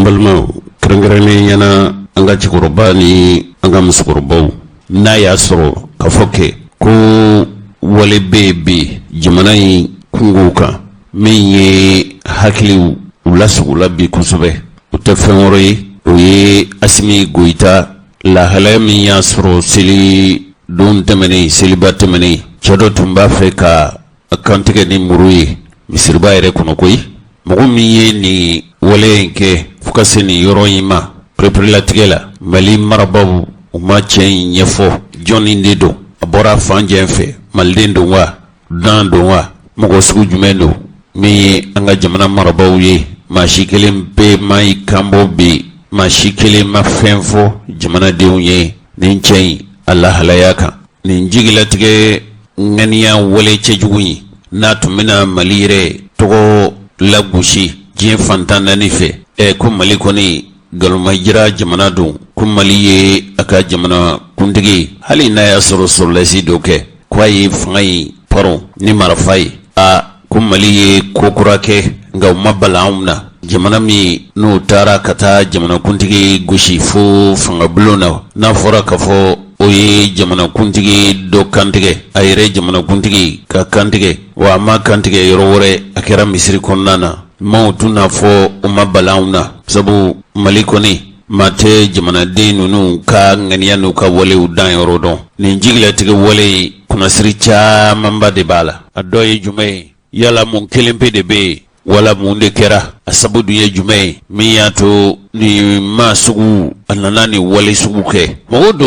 balma krangrane yana anga chikuruba ni anga muskuruba na ya soro kafoke ko wale bebe jimanai kunguka menye hakili ulasugula bi kusube utafenwore oye asimi goita la halami ya soro sili don temene sili batemene chado tumba feka akantike ni muruye misirba ere kunokoi mugumiye ni wale nke fukaseni yoroyima preparatigela mali marababu uma chen nyefo John Indedo abora fanjenfe maldendo wa dando wa mugo sugu jumendo mi anga jamana marabawu ye mashikele mpe mai kambo bi mashikele mafenfo jamana deunye ninchen Allah halayaka ninjigila tige ngania wale chejuyi na tumina malire togo lagushi jin fantana nife ko mali koni galma jira jamana dun kun mali ye aka jamana kundigi hali na ya soro lasi doke kwayi fangai paro ni marafai kun mali ye kokurake ga mabala umna jamana mi no tara kata jamana kundigi gushi fo fanga blona na fora kafo oye jamana kuntigi do kantige ayre jamana kuntigi ka kantige wa ma kantige yorore akera misiri konnana mautuna fo umma balauna sabu malikoni mate jamana dinunu ka nganiya ka wale udan yorodo ni jigla tige wale kuna siricha mamba de bala adoye jume yala mun kelimpe de be wala munde kera asabu duye jume miyato ni masugu ananani wale sugu ke mogodo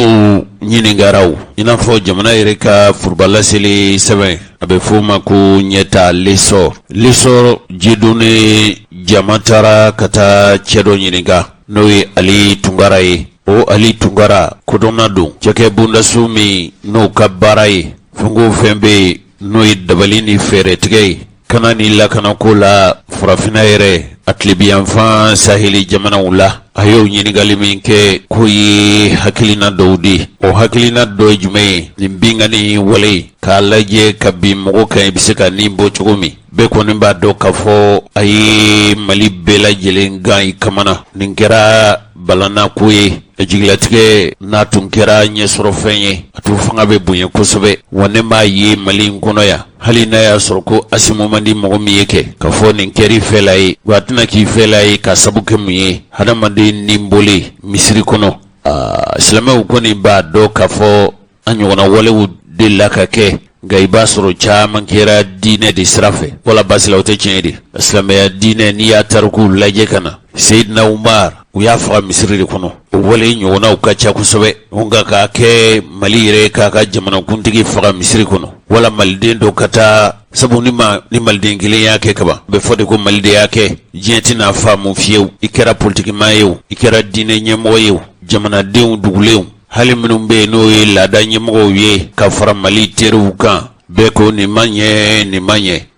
nyini ngaraw ina fo jamana ireka furbala sele 7 abe fuma ku nyeta liso jidune jamatara kata chedo nyininga noye ali tungaraye o ali tungara kodonado jake bunda sumi no kabaraye fungu fembe noye dabalini fere tigay kana ni la kana kola furafina yere atlibiyan fan sahili jamana wula ayo nyini galimi ke koyi hakilina dawdi o hakilina do jume nimbinga ni wale ka laje kabi mogo kan bisika nimbo chugumi be ko nimba do kafo ayi mali bela jelen gai kamana ninkera balana kuyi ejiglatike na tunkera nye sorofenye atu fanga be bunye kosobe wane ma yi mali nkono ya hali na ya soroko asimu mandi mogomi yeke kafo ninkeri felai watina ki felai ka sabuke muye hada mandi nimboli misiri kono islame ukoni ba do kafo anyogona wale u de lakake ga iba soro chaman kera dine di srafe wala basila ute chenedi islame ya dine ni ya taruku laje kana Sayyidina Umar uyafa misiri kono wale nyogona ukacha kusobe unga ka ke malire ka jamana kuntigi faga misiri kono wala maldendo kata sabu ni maldengile yake kaba be fode ko malde yake jenti na famu fiyew ikera politiki mayew ikera dine nyemo yew jamana dew dugulew hali minum be no ye lada nyemo ye ka fara mali teru kan be ko ni manye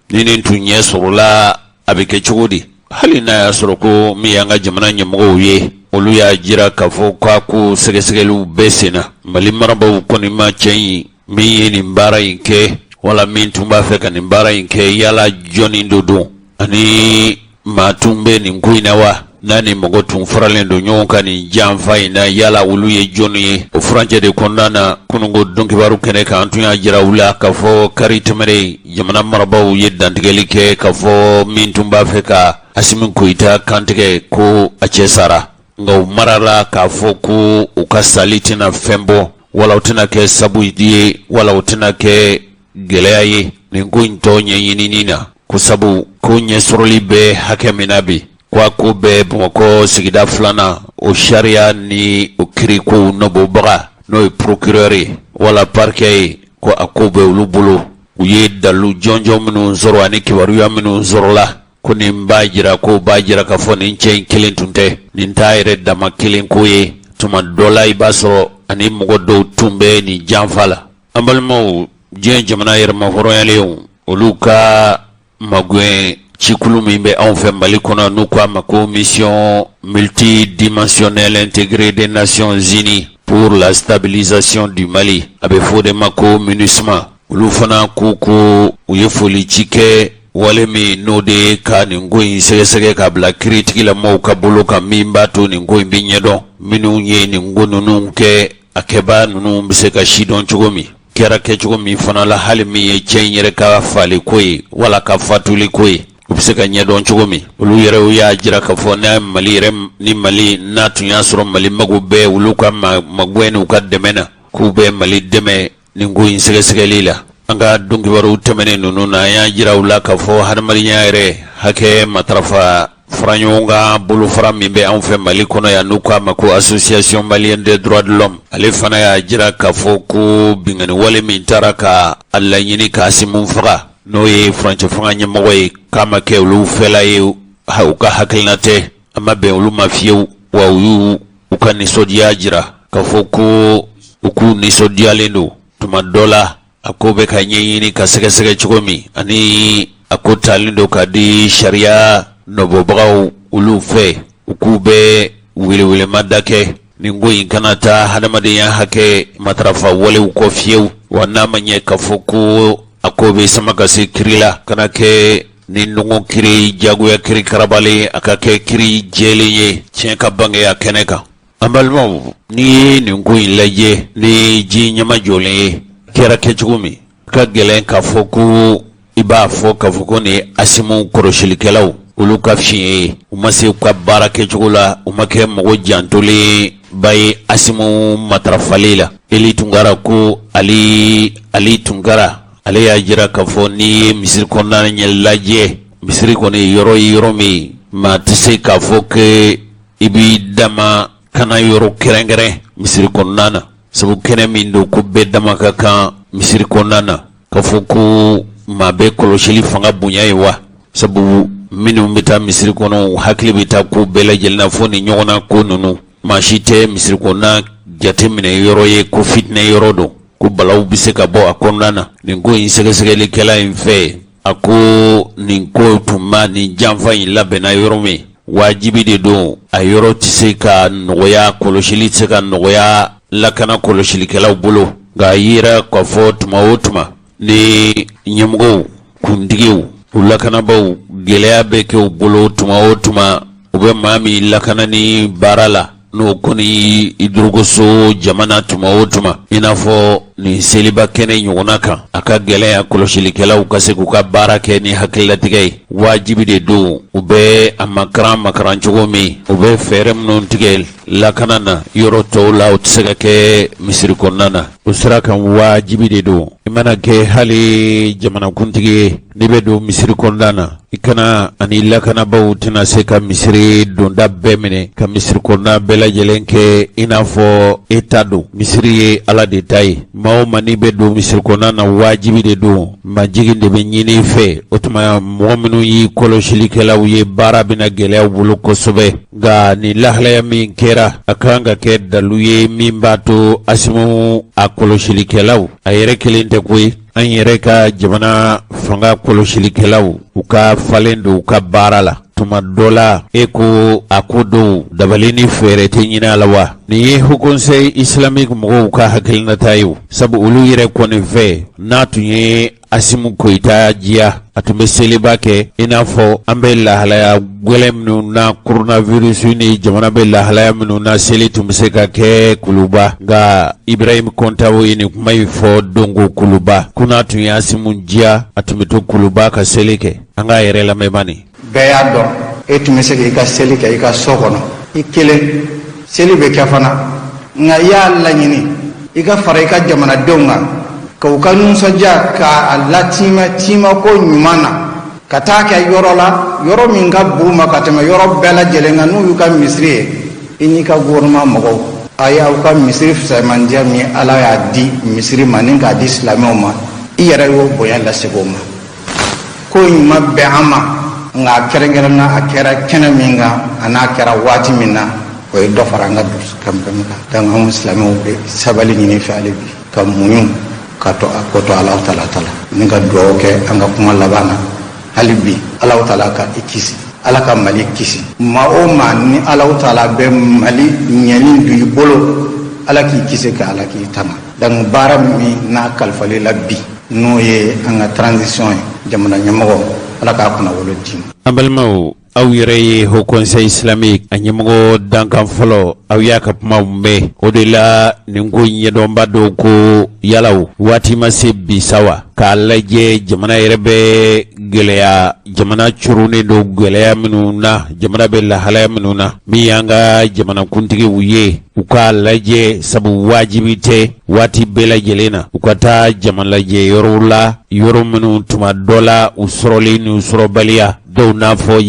ni tunye sorula abike chugudi hali na ya soroko mi yanga jamana nyemo ye olu ya jira kafo kwa ku segesegelu besena mali maraba ko ni ma chenyi mi ni mbara inke wala min tumba feka ni mbara inke yala John Ndodo ani matumbe ni nkuina wa nani mogo tumfuralendo nyonka ni jamfa ina yala ulu ye John ye o franje de kondana kunungo donki baru kene ka antunya jira ula kafo karitemere jamana marabawu ye dantigelike kafo min tumba feka asimin kuita kantike ko achesara nga umarala kafo ku ukasaliti na fembo wala utina ke sabu idie wala utina ke geleaye ningu intonye yininina kusabu kunye suruli be hake minabi kwa kube mwako sigida fulana o sharia ni ukiriku nobo baga no procureur wala parke ko akube ulubulu uye dalu jonjo minu nzoro ani kibaru ya minu nzoro la kuni mbajira ko bajira kafoni nche nkilin tunte nintaire dama kilin kuye tuma dola ibasoro ani mugodo tumbe ni jamfala ambalmo je jamana yerma horoyalew oluka magwe chikulu mimbe en fait malikona nukwa mako mission multidimensionnelle intégrée des Nations Unies pour la stabilisation du Mali abe fode mako MINUSMA ulufana kuku uyefoli chike wale mi no de ka ni ngoyin sege ka bla critique la mo ka bolo ka mimba to ni ngoyin bi nyedo minu ye ni ngonu nun ke akeba nunu bise ka shidon chugomi kera ke chugomi fana la hali mi ye chenyere ka fali koyi wala ka fatuli koyi bise ka nyedon chugomi ulu yere uya jira ka fona mali rem ni mali natu yasro mali magube ulu ka magwenu ka demena kube mali deme ni ngoyin sege lila anga dungi waru temene nunu na ya jira ula ka fo har mali nyare hake matrafa Franyonga bulu fara mimbe an fe Mali kono ya nuka mako Association Malienne des Droits de l'Homme ale fana ya jira ka fo ko bingani wale min taraka alla nyini ka simun faga no ye franche fanga nyamago ye kama ke ulu fela ye ha uka hakilnate ama be ulu mafieu wa uyu uka nisodia jira ka fo ko uku nisodia lendo tuma dola akobe ka nyini ka sege chikomi ani akota lindo ka di sharia nobo bagaw ulu fe ukube wile madake ningo inkanata hadamadiya hake matrafa wale uko fieu wana manye kafuku akobe samakasi kirila kanake ninungo kiri jagu ya kiri karabali akake kiri jeli ye chenka bange ya keneka ambalma ni ningo inlaje ni ji nyama jole kera kechugumi kagelen kafuku iba fo kafuku ni asimu koroshilikelaw ulu ka fiye umase ka barake chugula umake mogo jantole bay asimu matrafalila ili tungara ko ali tungara ale ya jira ka fo ni misir konna nyelaje misiri koni yoro mi ma tise ka fo ke ibi dama kana yoro kerengere misiri konna sabu kene mindo ko be dama ka kan misiri konna ka fo ko ma be koloshili fanga bunya yiwa sabu minu mita misiri kono hakili bita ku bela jelna foni nyona ko nunu mashite misiri kona jate mine yoro ye ku fitne yoro do ku balaw bise ka bo akonnana ningo insege le kala infe ako ninko tuma ni jamfa in labena yoro me wajibi de do a yoro tise ka noya koloshili tise ka noya lakana koloshili kala bulo ga yira ko fo tuma wotuma ni nyamgo kundigew ulakana baw gelea beke ubolo tuma ube mami lakana ni barala no koni idrugoso jamana tuma inafo ni seliba kene nyonaka aka gelea koloshilikela ukase kuka barake ni hakilatigay wajibi de do ube makaran chugomi ube ferem non tigel lakana na yoro to laut segake misiri konnana usraka wajibi de do imana ke hali jamana kuntige nibe do misiri konnana ikana ani lakana bawutina seka misiri donda bemene ka misiri konna bela jelenke inafo etado misiri ala de tay mawo mani be do misiri konna na wajibi de do majigi de be nyini fe otuma mu'minu yi koloshilikela uye bara bina gelea bulu kosobe ga ni lahlaya min kera akanga ke daluye mimbato asimu akoloshilikelaw ayere kelinte kuyi an yere ka jamana fanga koloshilikelaw uka falendo uka barala tuma dola eko akodo dabalini fere te nyina alawa ni hukunse islamic mo uka hakilna tayo sabu ulu yere kone fe natunye asimu koita jia atume selibake inafo ambella halaya gwelemnu na coronavirus ni jamana bella halaya minu na seli tumseka ke kuluba ga Ibrahim Kontawo ini kumai fo dongo kuluba kuna tunya asimu jia atume to kuluba ka selike anga yere la mebani beya do etumeseke ka selike ka sokono ikele selibe kafana nga ya Allah nyini iga fareka jamana donga ka ukanun soja ka Allah tima ko nyumana kataka yoro minga buma katema yoro bela jelenga nu yuka misri ini ka gorma mago aya uka misri fa mandia mi ala ya di misri maninga di islamoma iyara yo boyan la segoma ko nyuma be ama nga kerengerna akera kena minga ana kera wati minna ko do faranga dus kam dan am islamo be sabali ni fi alibi kam munyum kato Allah Ta'ala ninga doke anga kuma labana halibi Allah Ta'ala ka ikisi alaka mali kisi ma o man ni Allah Ta'ala be mali nyani du bolo alaki kisi ka alaki tama dan baram mi na kalfali labbi no ye anga transition jamana nyamago ala k'a kunna wolo di an balimaw aw yɛrɛ ye Haut Conseil islamique a ɲɛmɔgɔ dankan fɔlɔ aw y'a ka kumaw mɛn o de la nin ko ɲɛdɔnba dɔw ko yalaw waati ma se bi sa wa k'a lajɛ jamana yɛrɛ bɛ gɛlɛya jamana curunen don gɛlɛya minnu na jamana bɛ lahalaya minnu na min y'an ka jamanakuntigiw ye u k'a lajɛ sabu wajibi tɛ waati bɛɛ lajɛlen na u ka taa jama lajɛ yɔrɔw la yɔrɔ minnu tuma dɔ la u sɔrɔlen ni u sɔrɔbaliya dɔw n'a fɔ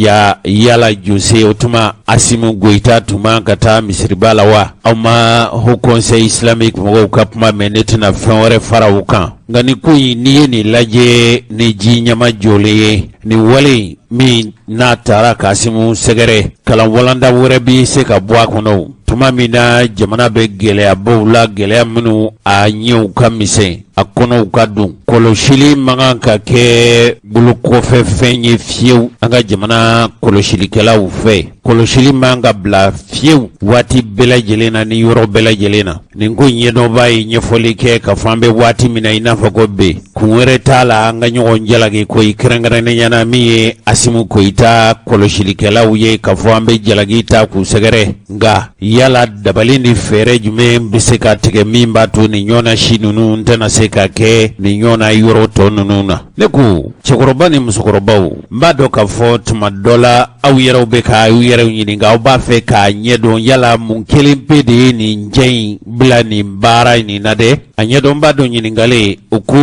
yala Jose o tuma Asimu Goita tuma ka taa misiriba la wa aw ma Haut Conseil islamique mɔgɔw ka kuma mɛn ne tɛna fɛn wɛrɛ fara u kan nka ni ko in n'i ye nin lajɛ ni ji ɲama jɔlen ye nin wale min n'a taara k'Asimu sɛgɛrɛ kalan walanda wɛrɛ bɛ se ka bɔ a kɔnɔ tuma min na jamana bɛ gɛlɛyabaw la gɛlɛya minnu a ɲɛw ka misɛn a kɔnɔw ka don kɔlɔsili man kan ka kɛ bolokɔfɛ fɛn ye fiyewu an ka jamana kɔlɔsilikɛlaw fɛ kɔlɔsili man ka bila fiyewu waati bɛɛ lajɛlen na ni yɔrɔ bɛɛ lajɛlen na nin ko ɲɛdɔnbaa ye ɲɛfɔli kɛ ka fɔ an bɛ waati min na i n'a fɔ ko bi kun wɛrɛ t'a la an ka ɲɔgɔn jalaki ko i kɛrɛnkɛrɛnnenya min ye Asimu Goita kɔlɔsilikɛlaw ye ka fɔ an bɛ jalaki ta k'u sɛgɛrɛ nka yala dabali ni fɛɛrɛ jumɛn bɛ se ka tigɛ min b'a to nin ɲɔgɔnna si ninnu tɛna se ka kɛ nin ɲɔgɔnna yɔrɔ tɔ ninnu na ne ko cɛkɔrɔba ni musokɔrɔbaw n b'a dɔn k'a fɔ tuma dɔ la aw yɛrɛw bɛ ka aw yɛrɛw ɲininka aw b'a fɛ k'a ɲɛdɔn yala mun kelen pe de ye nin jɛ in bila nin baara in na dɛ a ɲɛdɔn b'a dɔn ɲininkale o ko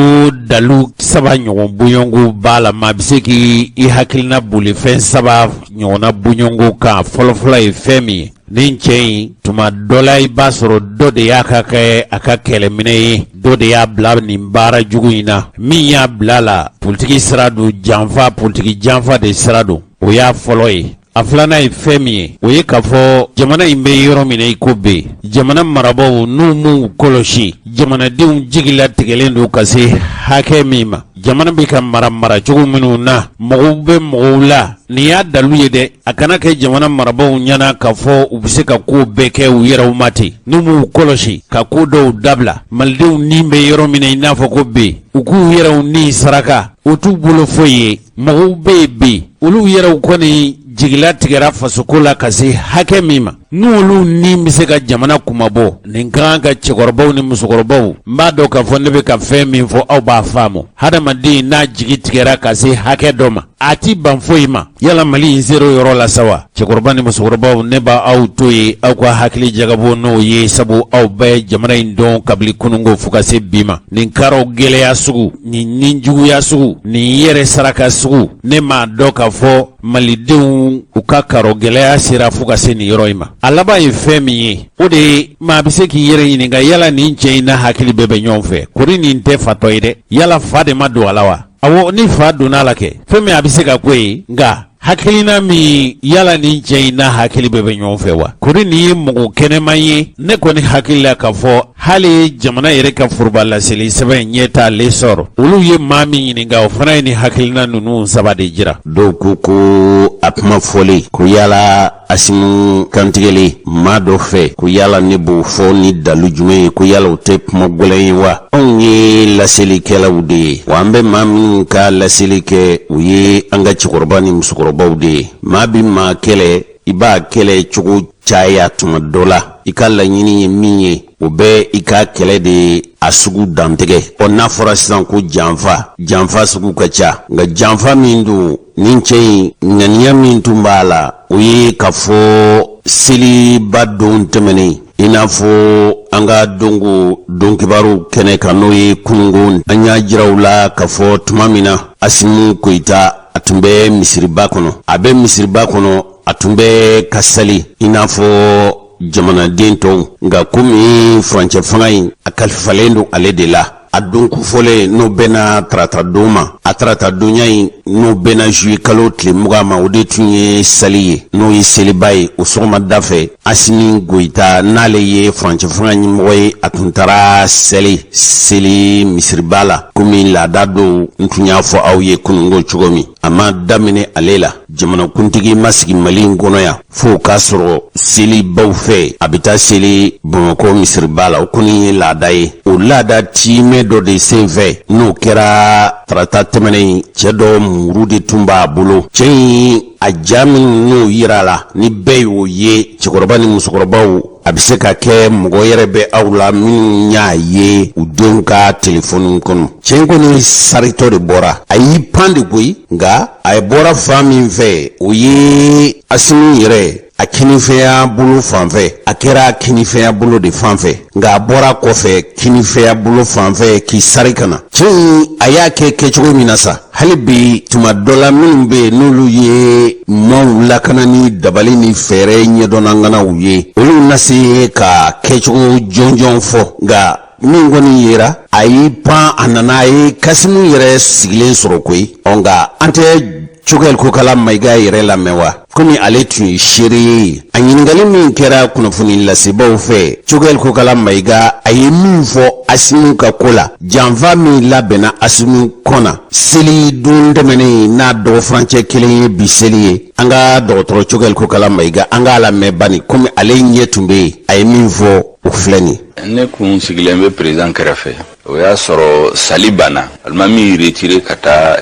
dalu saba ɲɔgɔn bonyɔngo b'a la maa bɛ se k'i hakilina boli fɛn saba ɲɔgɔnna bonyɔngo kan fɔlɔfɔlɔ ye fɛn min ye nin cɛ in tuma dɔ la i b'a sɔrɔ dɔ de y'a ka kɛ a ka kɛlɛminɛ ye dɔ de y'a bila nin baara jugu in na min y'a bila la politiki sira don janfa politiki janfa de sira don o y'a fɔlɔ ye a filanan ye fɛn min ye o ye k'a fɔ jamana in bɛ yɔrɔ min na i ko bi jamana marabaaw n'u m'u kɔlɔsi jamanadenw jigilatigɛlen don ka se hakɛ min ma jamana bɛ ka mara cogo minnu na mɔgɔw bɛ mɔgɔw la nin y'a dalu ye dɛ a kana kɛ jamana marabaaw ɲɛna k'a fɔ u bɛ se ka ko bɛɛ kɛ u yɛrɛw ma ten n'u m'u kɔlɔsi ka ko dɔw dabila malidenw ni bɛ yɔrɔ min na i n'a fɔ ko bi u k'u yɛrɛw ni saraka o t'u bolo foyi ye mɔgɔw bɛ yen bi olu yɛrɛw kɔni jigila tigɛra fasoko la ka se hakɛ min ma n'olu ni bɛ se ka jamana kumabɔ nin kan ka cɛkɔrɔbaw ni musokɔrɔbaw n b'a dɔn k'a fɔ ne bɛ ka fɛn min fɔ aw b'a faamu hadamaden n'a jigi tigɛra ka se hakɛ dɔ ma a ti ban foyi ma yala Mali in sera o yɔrɔ la sa wa cɛkɔrɔba ni musokɔrɔbaw ne b'a aw to ye aw ka hakili jagabɔ n'o ye sabu aw bɛɛ jamana in dɔn kabili kunungo fo ka se bi ma nin karaw gɛlɛya sugu nin juguya sugu nin yɛrɛ saraka sugu ne m'a dɔn k'a fɔ malidenw u ka karo gɛlɛya sera fo ka se nin yɔrɔ in ma a laban ye fɛn min ye o de ye maa bɛ se k'i yɛrɛ ɲininka yala nin cɛ in n'a hakili bɛɛ bɛ ɲɔgɔn fɛ kori nin tɛ fatɔ ye dɛ yala fa de ma don a la wa awɔ ni fa donna la kɛ fɛn min a bɛ se ka ko ye nka hakilina min yala nin cɛ in n'a hakili bɛɛ bɛ ɲɔgɔn fɛ wa kori nin ye mɔgɔ kɛnɛman ye ne kɔni hakili la k'a fɔ hali jamana yɛrɛ ka foroba laseli sɛbɛn ɲɛ t'ale sɔrɔ olu ye maa min ɲininka o fana ye nin hakilina ninnu saba de jira dɔw ko a kuma fɔli ko yala Asimu kantigɛli maa dɔ fɛ ko yala ne b'o fɔ ni dalu jumɛn ye ko yala o tɛ kuma gɛlɛn ye wa anw ye laselikɛlaw de ye wa an bɛ maa minnu ka laseli kɛ u ye an ka cɛkɔrɔba ni musokɔrɔbaw de ye maa bi maa kɛlɛ i b'a kɛlɛ cogo caya tuma dɔ la i ka laɲini ye min ye o bɛ i ka kɛlɛ de a sugu dantigɛ n'a fɔra sisan ko janfa sugu ka ca nka janfa min don nin cɛ in ŋaniya min tun b'a la o ye ka fɔ seliba don tɛmɛnen i n'a fɔ an ka don kibaru kɛnɛ kan n'o ye kunungo an y'a jiraw la ka fɔ tuma min na Asimu Goita a tun bɛ misiriba kɔnɔ a tun bɛ ka sali i n'a fɔ jamanaden tɔw nka komi furancɛ fanga in a kalifalen don ale de la a don kufɔlen n'o bɛna tarata don ma a tarata donya in n'o bɛna juillet kalo tile 20 ma o de tun ye sali ye n'o ye seliba ye o sɔgɔmada fɛ Asimu Goita n'ale ye furancɛ fanga ɲɛmɔgɔ ye a tun taara seli misiriba la komi laada dɔw n tun y'a fɔ aw ye kunungo cogo min a ma daminɛ ale la jamanakuntigi ma sigi Mali in kɔnɔ yan fo k'a sɔrɔ selibaw fɛ a bɛ taa seli Bamakɔ misiriba la o kɔni ye laada ye o laada timɛ dɔ de senfɛ n'o kɛra tarata tɛmɛnen cɛ dɔ muru de tun b'a bolo. Cɛ in a ja min n'o yira la ni bɛɛ y'o ye cɛkɔrɔba ni musokɔrɔbaw a bɛ se ka kɛ mɔgɔ yɛrɛ bɛ aw la minnu y'a ye u denw ka telefɔni kɔnɔ. Cɛ in kɔni saritɔ de bɔra a y'i pan de koyi nka a ye bɔra fan min fɛ o ye Asimi yɛrɛ a kinifɛnya bolo fanfɛ a kɛra kinifɛnya bolo de fanfɛ nka a bɔra kɔfɛ kinifɛnya bolo fanfɛ k'i sari ka na. Cɛ in a y'a kɛ kɛcogo min na sa hali bi tuma dɔ la minnu bɛ yen n'olu ye maaw lakana ni dabali ni fɛɛrɛ ɲɛdɔnnanganaw ye olu na se ka kɛcogo jɔnjɔn fɔ nka min kɔni yera a y'i pan a nana a ye Kasimu yɛrɛ sigilen sɔrɔ koyi nka an tɛ Choguel Kokala Mayiga yɛrɛ lamɛn wa komi ale tun ye seere ye a ɲininkali min kɛra kunnafoni lasebaaw fɛ Choguel Kokala Mayiga a ye min fɔ Asimi ka ko la janfa min labɛnna Asimi kɔnɔ seli don tɛmɛnen n'a dɔgɔfurancɛ kelen ye bi seli ye an ka dɔgɔtɔrɔ Choguel Kokala Mayiga an k'a lamɛn bani komi ale ɲɛ tun bɛ yen a ye min fɔ o filɛ nin ne kun sigilen bɛ président kɛrɛfɛ o y'a sɔrɔ sali banna alimami retire ka taa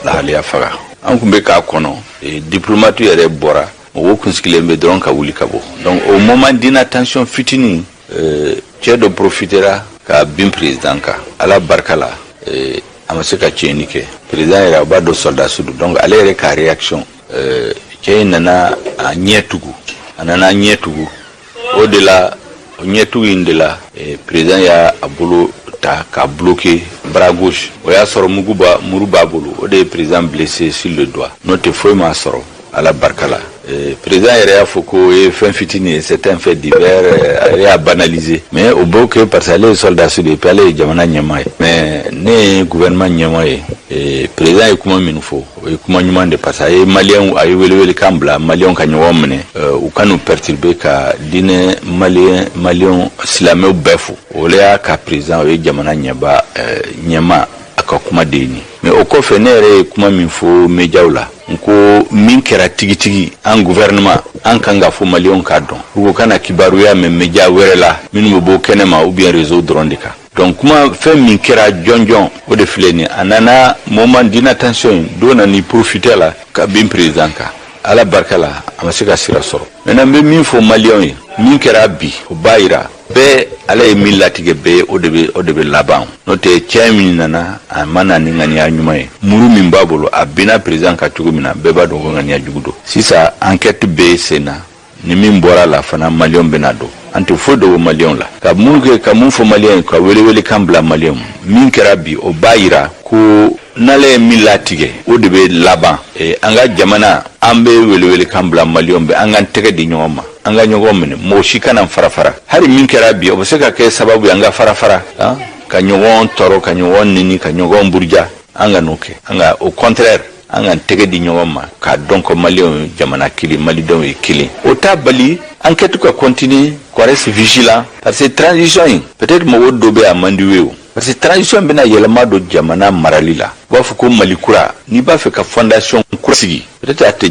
lahaliya faga an kun bɛ k'a kɔnɔ diplomate yɛrɛ bɔra mɔgɔw kun sigilen bɛ dɔrɔn ka wuli ka bɔ donc au moment d'inattention fitinin cɛ dɔ profitera ka bin président kan ala barika la a ma se ka tiɲɛni kɛ président yɛrɛ a b'a dɔn soldats don donc ale yɛrɛ ka réaction cɛ in nana a ɲɛ tugu o de la o ɲɛtugu in de la président y'a bolo ta ka bloquer bras gauche o y'a sɔrɔ muru b'a bolo o de ye président blessé sur le doigt n'o tɛ foyi m'a sɔrɔ ala barika la président yɛrɛ y'a fɔ ko ye fɛn fitinin ye c'est un fait divers ale y'a banaliser mais o b'o kɛ parce que ale ye soldat de ye puis ale ye jamana ɲɛmaa ye mais ne ye gouvernement ɲɛmaa ye président ye kuma min fɔ o ye kuma ɲuman de parce que a ye maliyɛnw a ye welewele kan bila maliyɛnw ka ɲɔgɔn minɛ u ka n'u perturber ka diinɛ maliyɛnw silamɛw bɛɛ fo o le y'a ka président o ye jamana ɲɛmaa a ka kuma de ye nin mais o kɔfɛ ne yɛrɛ ye kuma min fɔ médiaw la nko min kɛra tigitigi an gouvernement an kan ka fɔ maliyɛnw k'a dɔn pour que kana kibaruya mɛn média wɛrɛ la minnu bɛ bɔ kɛnɛma ou bien réseau dɔrɔn de kan donc kuma fɛn min kɛra jɔnjɔn o de filɛ nin a nana moment d'inattention in dɔ nana profiter la ka bin président kan ala barika la a ma se ka sira sɔrɔ maintenant n bɛ min fɔ maliyɛnw ye min kɛra bi o b'a yira bɛɛ ala ye min latigɛ bɛɛ o de bɛ laban n'o tɛ cɛ min nana a ma na ni ŋaniya ɲuman ye muru min b'a bolo a binna président ka cogo min na bɛɛ b'a dɔn ko ŋaniya jugu don sisan enquête bɛ sen na ni min bɔra la fana maliyɛnw bɛna dɔn an tɛ foyi dɔn o maliyɛnw la ka mun fɔ maliyɛn ka welewele kan bila maliyɛnw min kɛra bi o b'a yira ko n'ale ye min latigɛ o de bɛ laban an ka jamana an bɛ welewele kan bila maliyɛnw bɛ an k'an tɛgɛ di ɲɔgɔn ma an ka ɲɔgɔn minɛ mɔgɔ si kana farafara hali min kɛra bi o bɛ se ka kɛ sababu ye an ka farafara ka ɲɔgɔn tɔɔrɔ ka ɲɔgɔn nini ka ɲɔgɔn buruja an ka n'o kɛ an ka au contraire an k'an tɛgɛ di ɲɔgɔn ma k'a dɔn ko maliyɛnw ye jamana kelen malidenw ye kelen o t'a bali enquête ka continuer qu'on reste vigilant parce que transition in peut-être mɔgɔ dɔ bɛ a man di ye o parce que transition bɛna yɛlɛma don jamana marali la u b'a fɔ ko mali kura n'i b'a fɛ ka fondation kura sigi peut-être a tɛ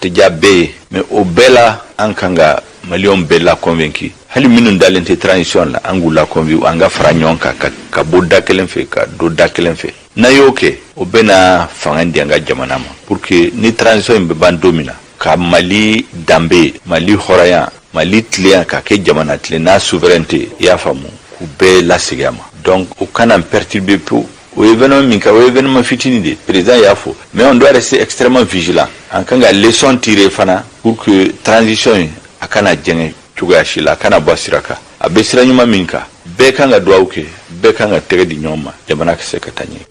diya bɛɛ ye mais o bɛɛ la an kan ka maliyɛnw bɛɛ la convaincu hali minnu dalen tɛ transition la an k'u la convaincu an ka fara ɲɔgɔn kan ka bɔ da kelen fɛ ka don da kelen fɛ n'a y'o kɛ o bɛna fanga di an ka jamana ma pour que ni transition in bɛ ban don min na ka mali danbe mali hɔrɔnya mali tilenya ka kɛ jamana tilen n'a souveraineté i y'a faamu k'u bɛɛ lasegin a ma donc o kana perturber peu o événement min ka o événement fitini de président y'a fɔ mais on doit rester extrêmement vigilant an kan ka leçon tirer fana pour que transition in a kana jɛngɛ cogoya si la a kana bɔ sira kan a bɛ sira ɲuman min kan bɛɛ kan ka duwawu kɛ bɛɛ kan ka tɛgɛ di ɲɔgɔn ma jamana ka se ka taa ɲɛ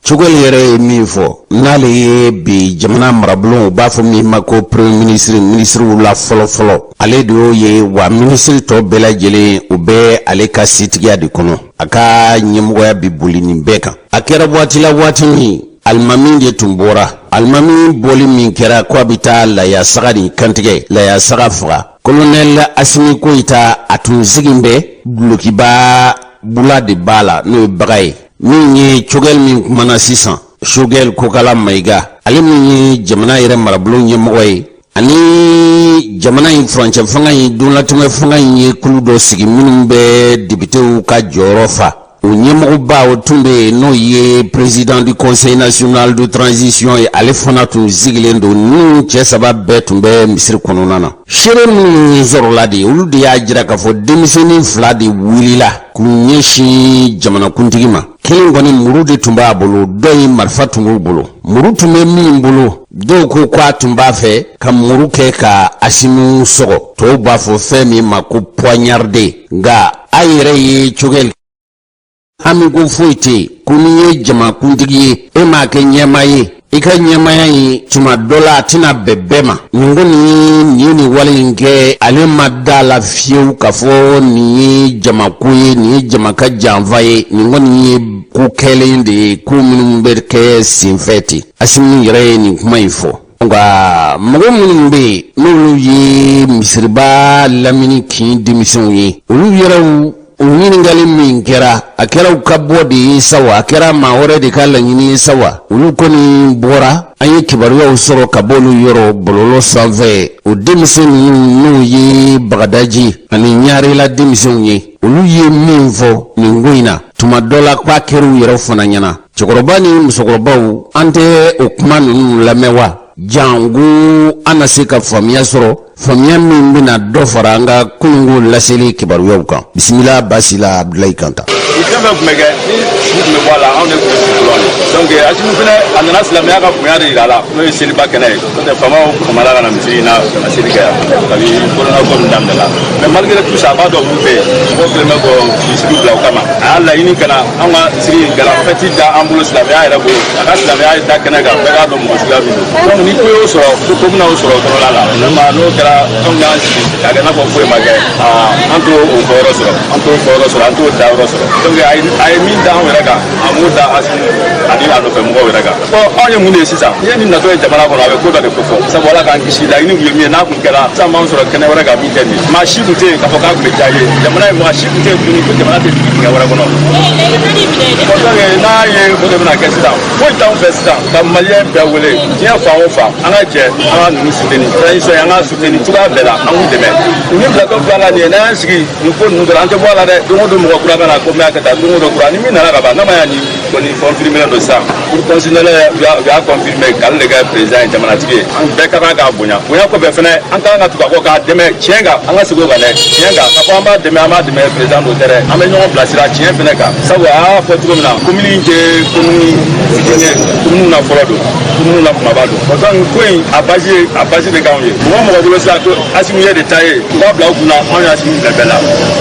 Choguel yɛrɛ ye min fɔ n'ale ye bi jamana marabulon u b'a fɔ min ma ko premier ministre la fɔlɔ ale de y'o ye wa ministre tɔ bɛɛ lajɛlen u bɛ ale ka sitigiya de kɔnɔ a ka ɲɛmɔgɔya bi boli nin bɛɛ kan a kɛra waati la waati min alimami de tun bɔra alimami bɔli min kɛra ko a bɛ taa layasaga ni kantigɛ layasaga faga colonel Asimi Koyita a tun sigin bɛ dulokiba bula de b'a la n'o ye baga ye min ye Choguel min kumana sisan Choguel Kokala Mayiga ale min ye jamana yɛrɛ marabulon ɲɛmɔgɔ ye ani jamana in furancɛ fanga in donlatɛmɛ fanga in ye kulu dɔ sigi minnu bɛ députéw ka jɔyɔrɔ fa o ɲɛmɔgɔba o tun bɛ n'o ye président du conseil national de transition ye ale fana tun sigilen don n'u cɛ saba bɛɛ tun bɛ misiri kɔnɔna na seere minnu sɔrɔla de olu de y'a jira k'a fɔ denmisɛnnin 2 de wulila k'u ɲɛsin jamanakuntigi ma kelen kɔni muru de tun b'a bolo dɔ ye marifa tun b'u bolo muru tun bɛ min bolo dɔw ko k'a tun b'a fɛ ka muru kɛ ka Asimu sɔgɔ tɔw b'a fɔ fɛn min ma ko poignardé nka a yɛrɛ ye cogɛli hami ko foyi tɛ ko n'i ye jamakuntigi ye e m'a kɛ ɲɛmaa ye i ka ɲɛmaya ye tuma dɔ la a tɛna bɛn bɛɛ ma nin ko nin ye nin wale in kɛ ale ma da la fiyewu k'a fɔ nin ye jamako ye nin ye jama ka janfa ye nin kɔni ye ko kɛlen de ye ko minnu bɛ kɛ senfɛ ten Asimu yɛrɛ ye nin kuma in fɔ nka mɔgɔ minnu bɛ yen n'olu ye misiriba lamini kin denmisɛnw ye olu yɛrɛw o ɲininkali min kɛra a kɛra u ka bɔ de ye sa wa a kɛra maa wɛrɛ de ka laɲini ye sa wa olu kɔni bɔra an ye kibaruyaw sɔrɔ ka bɔ olu yɔrɔ bɔlɔlɔ sanfɛ o denmisɛn n'u ye Bagadaji ani Ɲarela denmisɛnw ye olu ye min fɔ nin ko in na tuma dɔ la k'a kɛra u yɛrɛ fana ɲɛna cɛkɔrɔba ni musokɔrɔbaw an tɛ o kuma ninnu lamɛn wa jango an na se ka faamuya sɔrɔ faamuya min bɛna dɔ fara an ka kununko laseli kibaruyaw kan bisimila Basila Abdulayi Kanta fɛn bɛɛ tun bɛ kɛ ni su tun bɛ bɔ a la anw de tun bɛ su dɔrɔn donc Asimu fana a nana silamɛya ka bonya de jira a la n'o ye seliba kɛnɛ ye n'o tɛ faamaw kamana ka na misiri in na ka na seli kɛ yan kabi corona ko min daminɛna mais malgré tout ça a b'a dɔn olu fɛ yen mɔgɔw kɛlen bɛ k'o misiriw bila o kama a y'a laɲini ka na anw ka sigi gala fɛti da an bolo silamɛya yɛrɛ bolo a ka silamɛya da kɛnɛ kan bɛɛ k'a dɔn mɔgɔ suguya min don donc ni ko y'o sɔrɔ ko bɛna o sɔrɔ o kɔnɔna la vraiment n'o kɛra anw y'an sigi k'a kɛ i n'a fɔ foyi ma kɛ an t'o bɔyɔrɔ sɔrɔ an t'o bɔyɔrɔ sɔrɔ an t'o dayɔrɔ sɔrɔ donc a ye min da anw yɛrɛ kan a m'o da Asimu ani a nɔfɛ mɔgɔw yɛrɛ kan bon anw ye mun de ye sisan n'i ye nin natɔ ye jamana kɔnɔ a bɛ ko dɔ de ko fɔ sabu Ala k'an kisi laɲini tun ye min ye n'a tun kɛra sisan b'an sɔrɔ kɛnɛ wɛrɛ kan min tɛ nin maa si tun tɛ yen k'a fɔ k'a tun bɛ diya ye jamana in maa si tun tɛ yen tuguni ko jamana tɛ jigin dingɛ wɛrɛ kɔnɔ bon donc n'a ye o de bɛna kɛ sisan foyi t'anw fɛ sisan ka maliyɛn bɛɛ wele diɲɛ fan o fan an ka jɛ an ka ninnu soutenir transition an ka soutenir cogoya bɛɛ la an k'u dɛmɛ u ni bilatɔ filala nin ye n'an y'an sigi nin ko ninnu dɔrɔn an tɛ bɔ a la dɛ don o don mɔgɔ kura bɛ na ko n bɛ kɛ tan don o don kura ni min nana ka ban n'a ma ɲɛ nin kɔni confirmé don sisan pour constitutionnel u y'a confirmé k'ale de kɛ président ye jamanatigi ye an bɛɛ ka kan k'a bonya bonya kɔfɛ fɛnɛ an ka kan ka tugu a kɔ k'a dɛmɛ tiɲɛ kan an ka segin o kan dɛ tiɲɛ kan k'a fɔ an b'a dɛmɛ président dɔ tɛ dɛ an bɛ ɲɔgɔn bilasira tiɲɛ fɛnɛ kan sabu a y'a fɔ cogo min na commune in tɛ commune fitinin ye commune na fɔlɔ don commune na kumaba don donc ko in a base de k'anw ye mɔgɔ mɔgɔ bolo sisan ko Asimu ye de ta ye u b'a bila u kunna anw ye Asimu minɛ bɛɛ la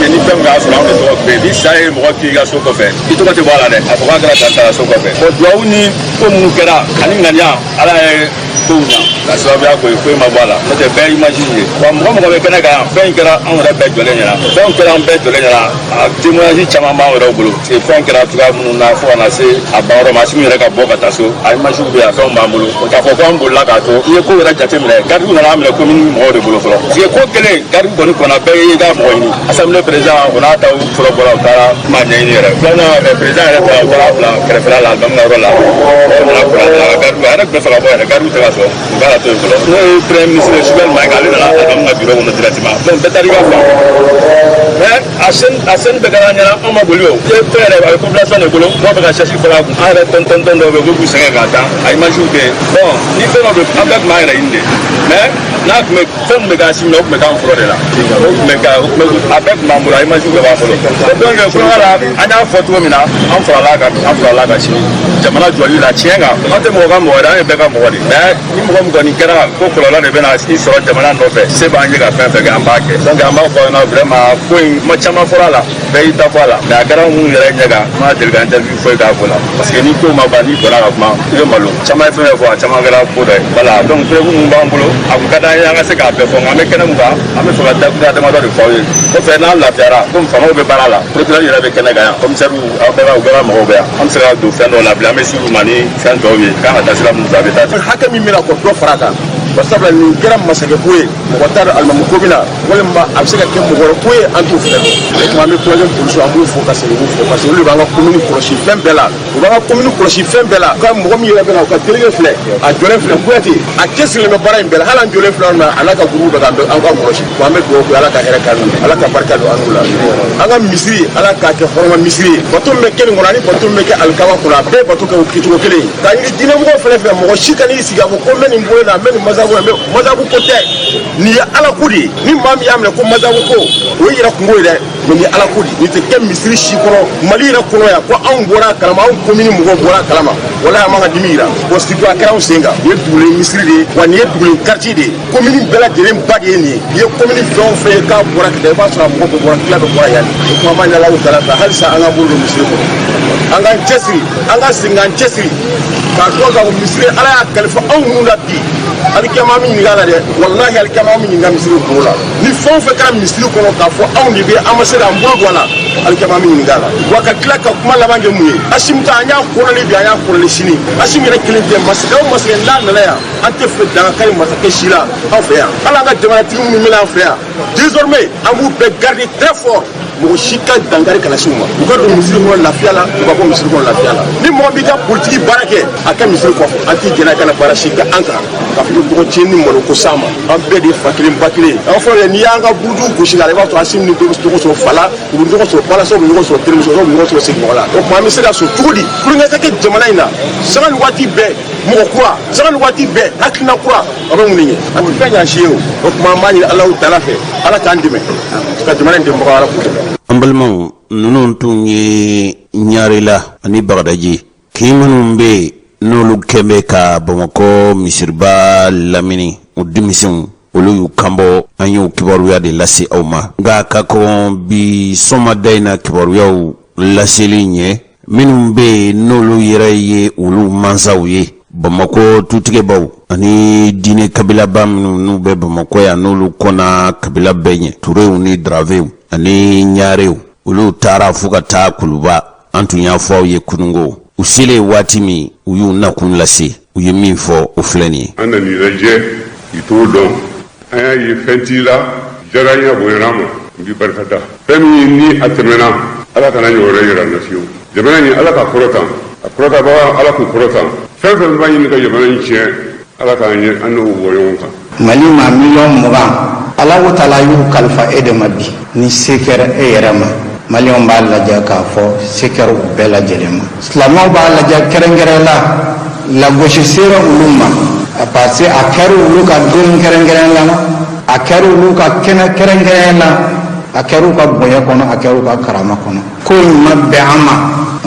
ni fɛn min y'a sɔrɔ anw de tɔgɔ bɛ ni sa ye mɔgɔ k'i ka so kɔfɛ i tɔgɔ tɛ bɔ a la dɛ a fɔ k'a kɛra tan taara so kɔfɛ bon duwawu ni ko minnu kɛra ani ŋaniya Ala ye kow ɲa ka sababuya k'o ye ko in ma bɔ a la n'o tɛ bɛɛ image ye wa mɔgɔ mɔgɔ bɛ kɛnɛ kan yan fɛn in kɛra anw yɛrɛ bɛɛ jɔlen ɲɛna fɛn kɛra an bɛɛ jɔlen ɲɛna a témoignage caman b'anw yɛrɛ bolo parce que fɛn kɛra cogoya minnu na fo ka na se a banyɔrɔ ma Asimu yɛrɛ ka bɔ ka taa so a image bɛ yan fɛnw b'an bolo o t'a fɔ ko an bolila k'a to i ye ko yɛrɛ jateminɛ gardiw nana minɛ commune mɔgɔw de bolo fɔlɔ parce que ko kelen gardiw kɔni kɔnna bɛɛ ye i ka mɔgɔ ɲini assemblée président o n'a taw fɔlɔ bɔra u taara kuma ɲɛɲini yɛrɛ filanan président yɛrɛ taara u taara bila kɛrɛfɛla la bamanankɔrɔ la o nana kuran a gardiw a yɛrɛ tun bɛ fɛ ka bɔ yɛrɛ gardiw tɛ ka sɔn u k'a la to yen fɔlɔ n'o ye premier ministre Subɛl Mayiga ale nana a ka bureau kɔnɔ directement donc bɛɛ taara i ka fan mais a scène bɛɛ kɛra an ɲɛna anw ma boli o fɛn yɛrɛ a bɛ population de bolo mɔgɔw bɛ ka chasse fɔlɔ a kun an yɛrɛ tɔn dɔw bɛ yen k'u sɛgɛn k'a tan a image bɛ yen bon ni fɛn dɔ bɛ an bɛɛ tun b'an yɛrɛ ɲini de mais n'a tun bɛ fɛn min bɛ k'an si minɛ o tun bɛ k'an fɔlɔ de la o tun bɛ a bɛɛ tun b'an bolo a image bɛɛ b'an bolo donc kulonkɛ la an y'a fɔ cogo min na an farala kan sini jamana jɔli la tiɲɛ kan an tɛ mɔgɔ ka mɔgɔ de an ye bɛɛ ka mɔgɔ de mais ni mɔgɔ min kɔni kɛra ko kɔlɔlɔ de bɛna i sɔrɔ jamana nɔfɛ se b'an ye ka fɛn fɛn kɛ an b'a kɛ donc an b'a fɔ ɲɛna vraiment ko in ma caman fɔra a la bɛɛ y'i ta fɔ a la mais a kɛra minnu yɛrɛ ɲɛ kan n ma deli ka interview foyi k'a ko la parce que ni ko ma ban n'i bɔra ka kuma i bɛ malo caman ye fɛn fɛn fɔ a caman kɛra ko dɔ ye voilà donc preuve mun b'an bolo a kun ka d'an ye an ka se k'a bɛɛ fɔ nka an bɛ kɛnɛ mun kan an bɛ fɛ ka dakuruya damadɔ de fɔ aw ye kɔfɛ n'an lafiyara komi faamaw bɛ baara la procureur yɛrɛ bɛ kɛnɛ kan yan commissaire aw bɛɛ b'a mɔgɔw bɛ yan an bɛ se ka don fɛn dɔw la bilen an bɛ s'u ma ni fɛn dɔw ye k'an ka taa sira minnu fɛ a bɛ taa hakɛ min bɛna kɔ dɔ fara kan basabla ni kɛra masakɛ ko ye mɔgɔ t'a dɔn alimamu ko bɛna walima a bɛ se ka kɛ mɔgɔ ko ye an t'o filɛ o tuma an bɛ troisième position an b'u fo ka segin u fo parce que olu b'an ka commune kɔlɔsi fɛn bɛɛ la u b'an ka commune kɔlɔsi fɛn bɛɛ la u ka mɔgɔ min yɛrɛ bɛ na u ka délégué filɛ a jɔlen filɛ Kuyate a cɛsirilen bɛ baara in bɛɛ la hali an jɔlen filɛ ma a n'a ka groupe bɛ ka an ka kɔlɔsi wa an bɛ dugawu kɛ ala ka hɛrɛ k'an ye ala ka barika don an n'u la an ka misiri ala k'a kɛ hɔrɔma misiri ye bato min bɛ kɛ nin kɔnɔ ani bato min bɛ kɛ alikaba kɔnɔ a bɛɛ ye bato kɛ o kɛcogo kelen ye k'a ɲini diinɛmɔgɔw fɛnɛ fɛ mɔgɔ si ka n'i sigi a fɔ ko n bɛ nin bolo la n bɛ nin masabu la masabu ko tɛ nin ye ala ko de ye ni maa min y'a minɛ ko masabu ko o ye yɛrɛ kungo ye dɛ mais nin ye ala ko de nin tɛ kɛ misiri si kɔnɔ mali yɛrɛ kɔnɔ yan ko anw bɔra a kalama anw commune mɔgɔw bɔra a kalama wala an man ka dimi yira wa surtout a kɛra anw sen kan nin ye dugulen misiri de ye wa nin ye dugulen quartier de ye commune bɛɛ lajɛlen ba de ye nin ye nin ye commune fɛn o fɛn ye k'a bɔra ka taa i b'a sɔrɔ a mɔgɔ bɛɛ bɔra tila bɛɛ bɔra yan o kuma b'a ɲɛna aw ta la fɛ halisa an ka bolo don misiri kɔnɔ an k'an cɛsiri an ka segin k'an cɛsiri k'a dɔn ka fɔ misiri ala y'a kalifa anw minnu la bi alikiyama min ɲininka la dɛ walahi alikiyama min ɲininka misiri kungo la ni fɛn o fɛn kɛra misiri kɔnɔ k'a fɔ anw de bɛ an ma se k'an bolo don a la alikiyama min ɲininka la wa ka tila ka kuma laban kɛ mun ye Asimu ta an y'a kɔrɔlen bi an y'a kɔrɔlen sini Asimu yɛrɛ kelen tɛ masakɛ o masakɛ n'a nana yan an tɛ fɛ dankari masakɛ si la an fɛ yan hali an ka jamanatigi minnu bɛ an fɛ yan désormais an b'u bɛɛ garder très fort mɔgɔ si ka dankari kana se u ma u ka don misiri kɔnɔ lafiya la u ka bɔ misiri kɔnɔ lafiya la ni mɔgɔ b'i ka politique baara kɛ a kɛ misiri kɔfɛ an t'i jɛn'a kana baara si kɛ an kan k'a fɔ ko tɔgɔ tiɲɛ ni malo ko s'a ma an bɛɛ de fa kelen ba kelen an fɔ n'i y'an ka buruju gosi la i b'a sɔrɔ Asimu ni ɲɔgɔn sɔrɔ fala u bɛ ɲɔgɔn sɔrɔ palasa u bɛ ɲɔgɔn sɔrɔ terimuso u bɛ ɲɔgɔn sɔrɔ sigiɲɔgɔn la o tuma an bɛ se ka sɔrɔ cogo di pour que ka kɛ jamana in na sanga ni waati bɛɛ mɔgɔ kura sanga ni waati bɛɛ hakilina kura a bɛ mun de ɲɛ a tɛ fɛn ɲɛ si ye o tuma an b'a ɲini Alahu Taala fɛ ala k'an dɛmɛ ka jamana in dɛmɛbaga ala k'u dɛmɛ. An balimaw ninnu tun ye ɲarela ani bagadaji k'i minnu bɛ yen n'olu kɛn bɛ ka Bamakɔ misiriba lamini o denmisɛnw olu y'u kanbɔ an y'o kibaruya de lase aw ma nka ka kɔn bi sɔgɔmada in na kibaruyaw laseli ɲɛ minnu bɛ yen n'olu yɛrɛ ye olu mansaw ye Bamakɔ tutigɛbaw ani diinɛ kabilaba minnu n'u bɛ Bamakɔ yan n'olu kɔnna kabila bɛɛ ɲɛ Turew ni Daravew ani Ɲarew olu taara fo ka taa Kuluba an tun y'a fɔ aw ye kunungo u selen waati min u y'u nakun lase u ye min fɔ o filɛ nin ye. An na nin lajɛ i t'o dɔn an y'a ye fɛn t'i la diyara n ye bonyana ma n b'i barika da fɛn min ni a tɛmɛna ala kana ɲɔgɔn wɛrɛ yira n na fiyewu jamana in ala ka kɔrɔtan a kɔrɔtabaga ala k'u kɔrɔtan fɛn fɛn b'a ɲini ka jamana in tiɲɛ ala k'an ye an n'o bɔ ɲɔgɔn kan. Mali ma miliyɔn 20 Alahu Taala y'u kalifa e de ma bi ni se kɛra e yɛrɛ ma Maliyɛnw b'a lajɛ k'a fɔ se kɛra u bɛɛ lajɛlen ma silamɛw b'a lajɛ kɛrɛnkɛrɛn la lagosi sera olu ma parce que a kɛra olu ka don kɛrɛnkɛrɛn la a kɛra olu ka kɛnɛ kɛrɛnkɛrɛn la a kɛra u ka bonya kɔnɔ a kɛra u ka karama kɔnɔ ko in ma bɛn an ma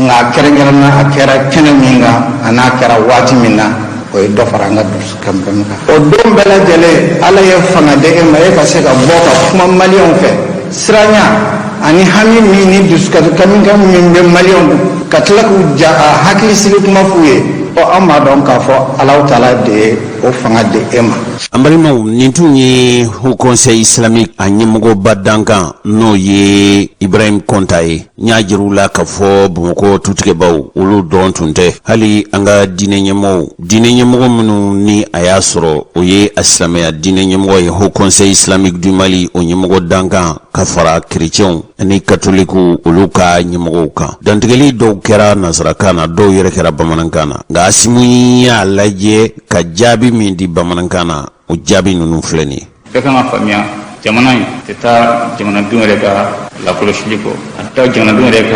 nka kɛrɛnkɛrɛn na a kɛra kɛnɛ min kan a n'a kɛra waati min na o ye dɔ fara an ka dusukun kan o don bɛɛ lajɛlen ala ye fanga di e ma e ka se ka bɔ ka kuma Maliyɛnw fɛ siranya ani hami min ni dusukun kan min bɛ Maliyɛnw ka tila k'u ja a hakili sigi kuma f'u ye an b'a dɔn k'a fɔ Alahu Taala de ye o fanga di e ma. An balimaw nin tun ye Haut Conseil islamique a ɲɛmɔgɔba dankan n'o ye Ibrahim Konta ye n y'a jir'u la k'a fɔ Bamakɔ tutigɛbaw olu dɔrɔn tun tɛ hali an ka diinɛ ɲɛmɔgɔ minnu ni a y'a sɔrɔ o ye a silamɛya diinɛ ɲɛmɔgɔ ye Haut Conseil islamique du Mali o ɲɛmɔgɔ dankan ka fara chrétiens ani catholiques olu ka ɲɛmɔgɔw kan dantigɛli dɔw kɛra nansarakan na dɔw yɛrɛ kɛra bamanankan na nka Asimu y'a lajɛ ka jaabi min di bamanankan na o jaabi ninnu filɛ nin ye. Bɛɛ kan ka faamuya jamana in tɛ taa jamanadenw yɛrɛ ka lakɔlɔsili kɔ a tɛ taa jamanadenw yɛrɛ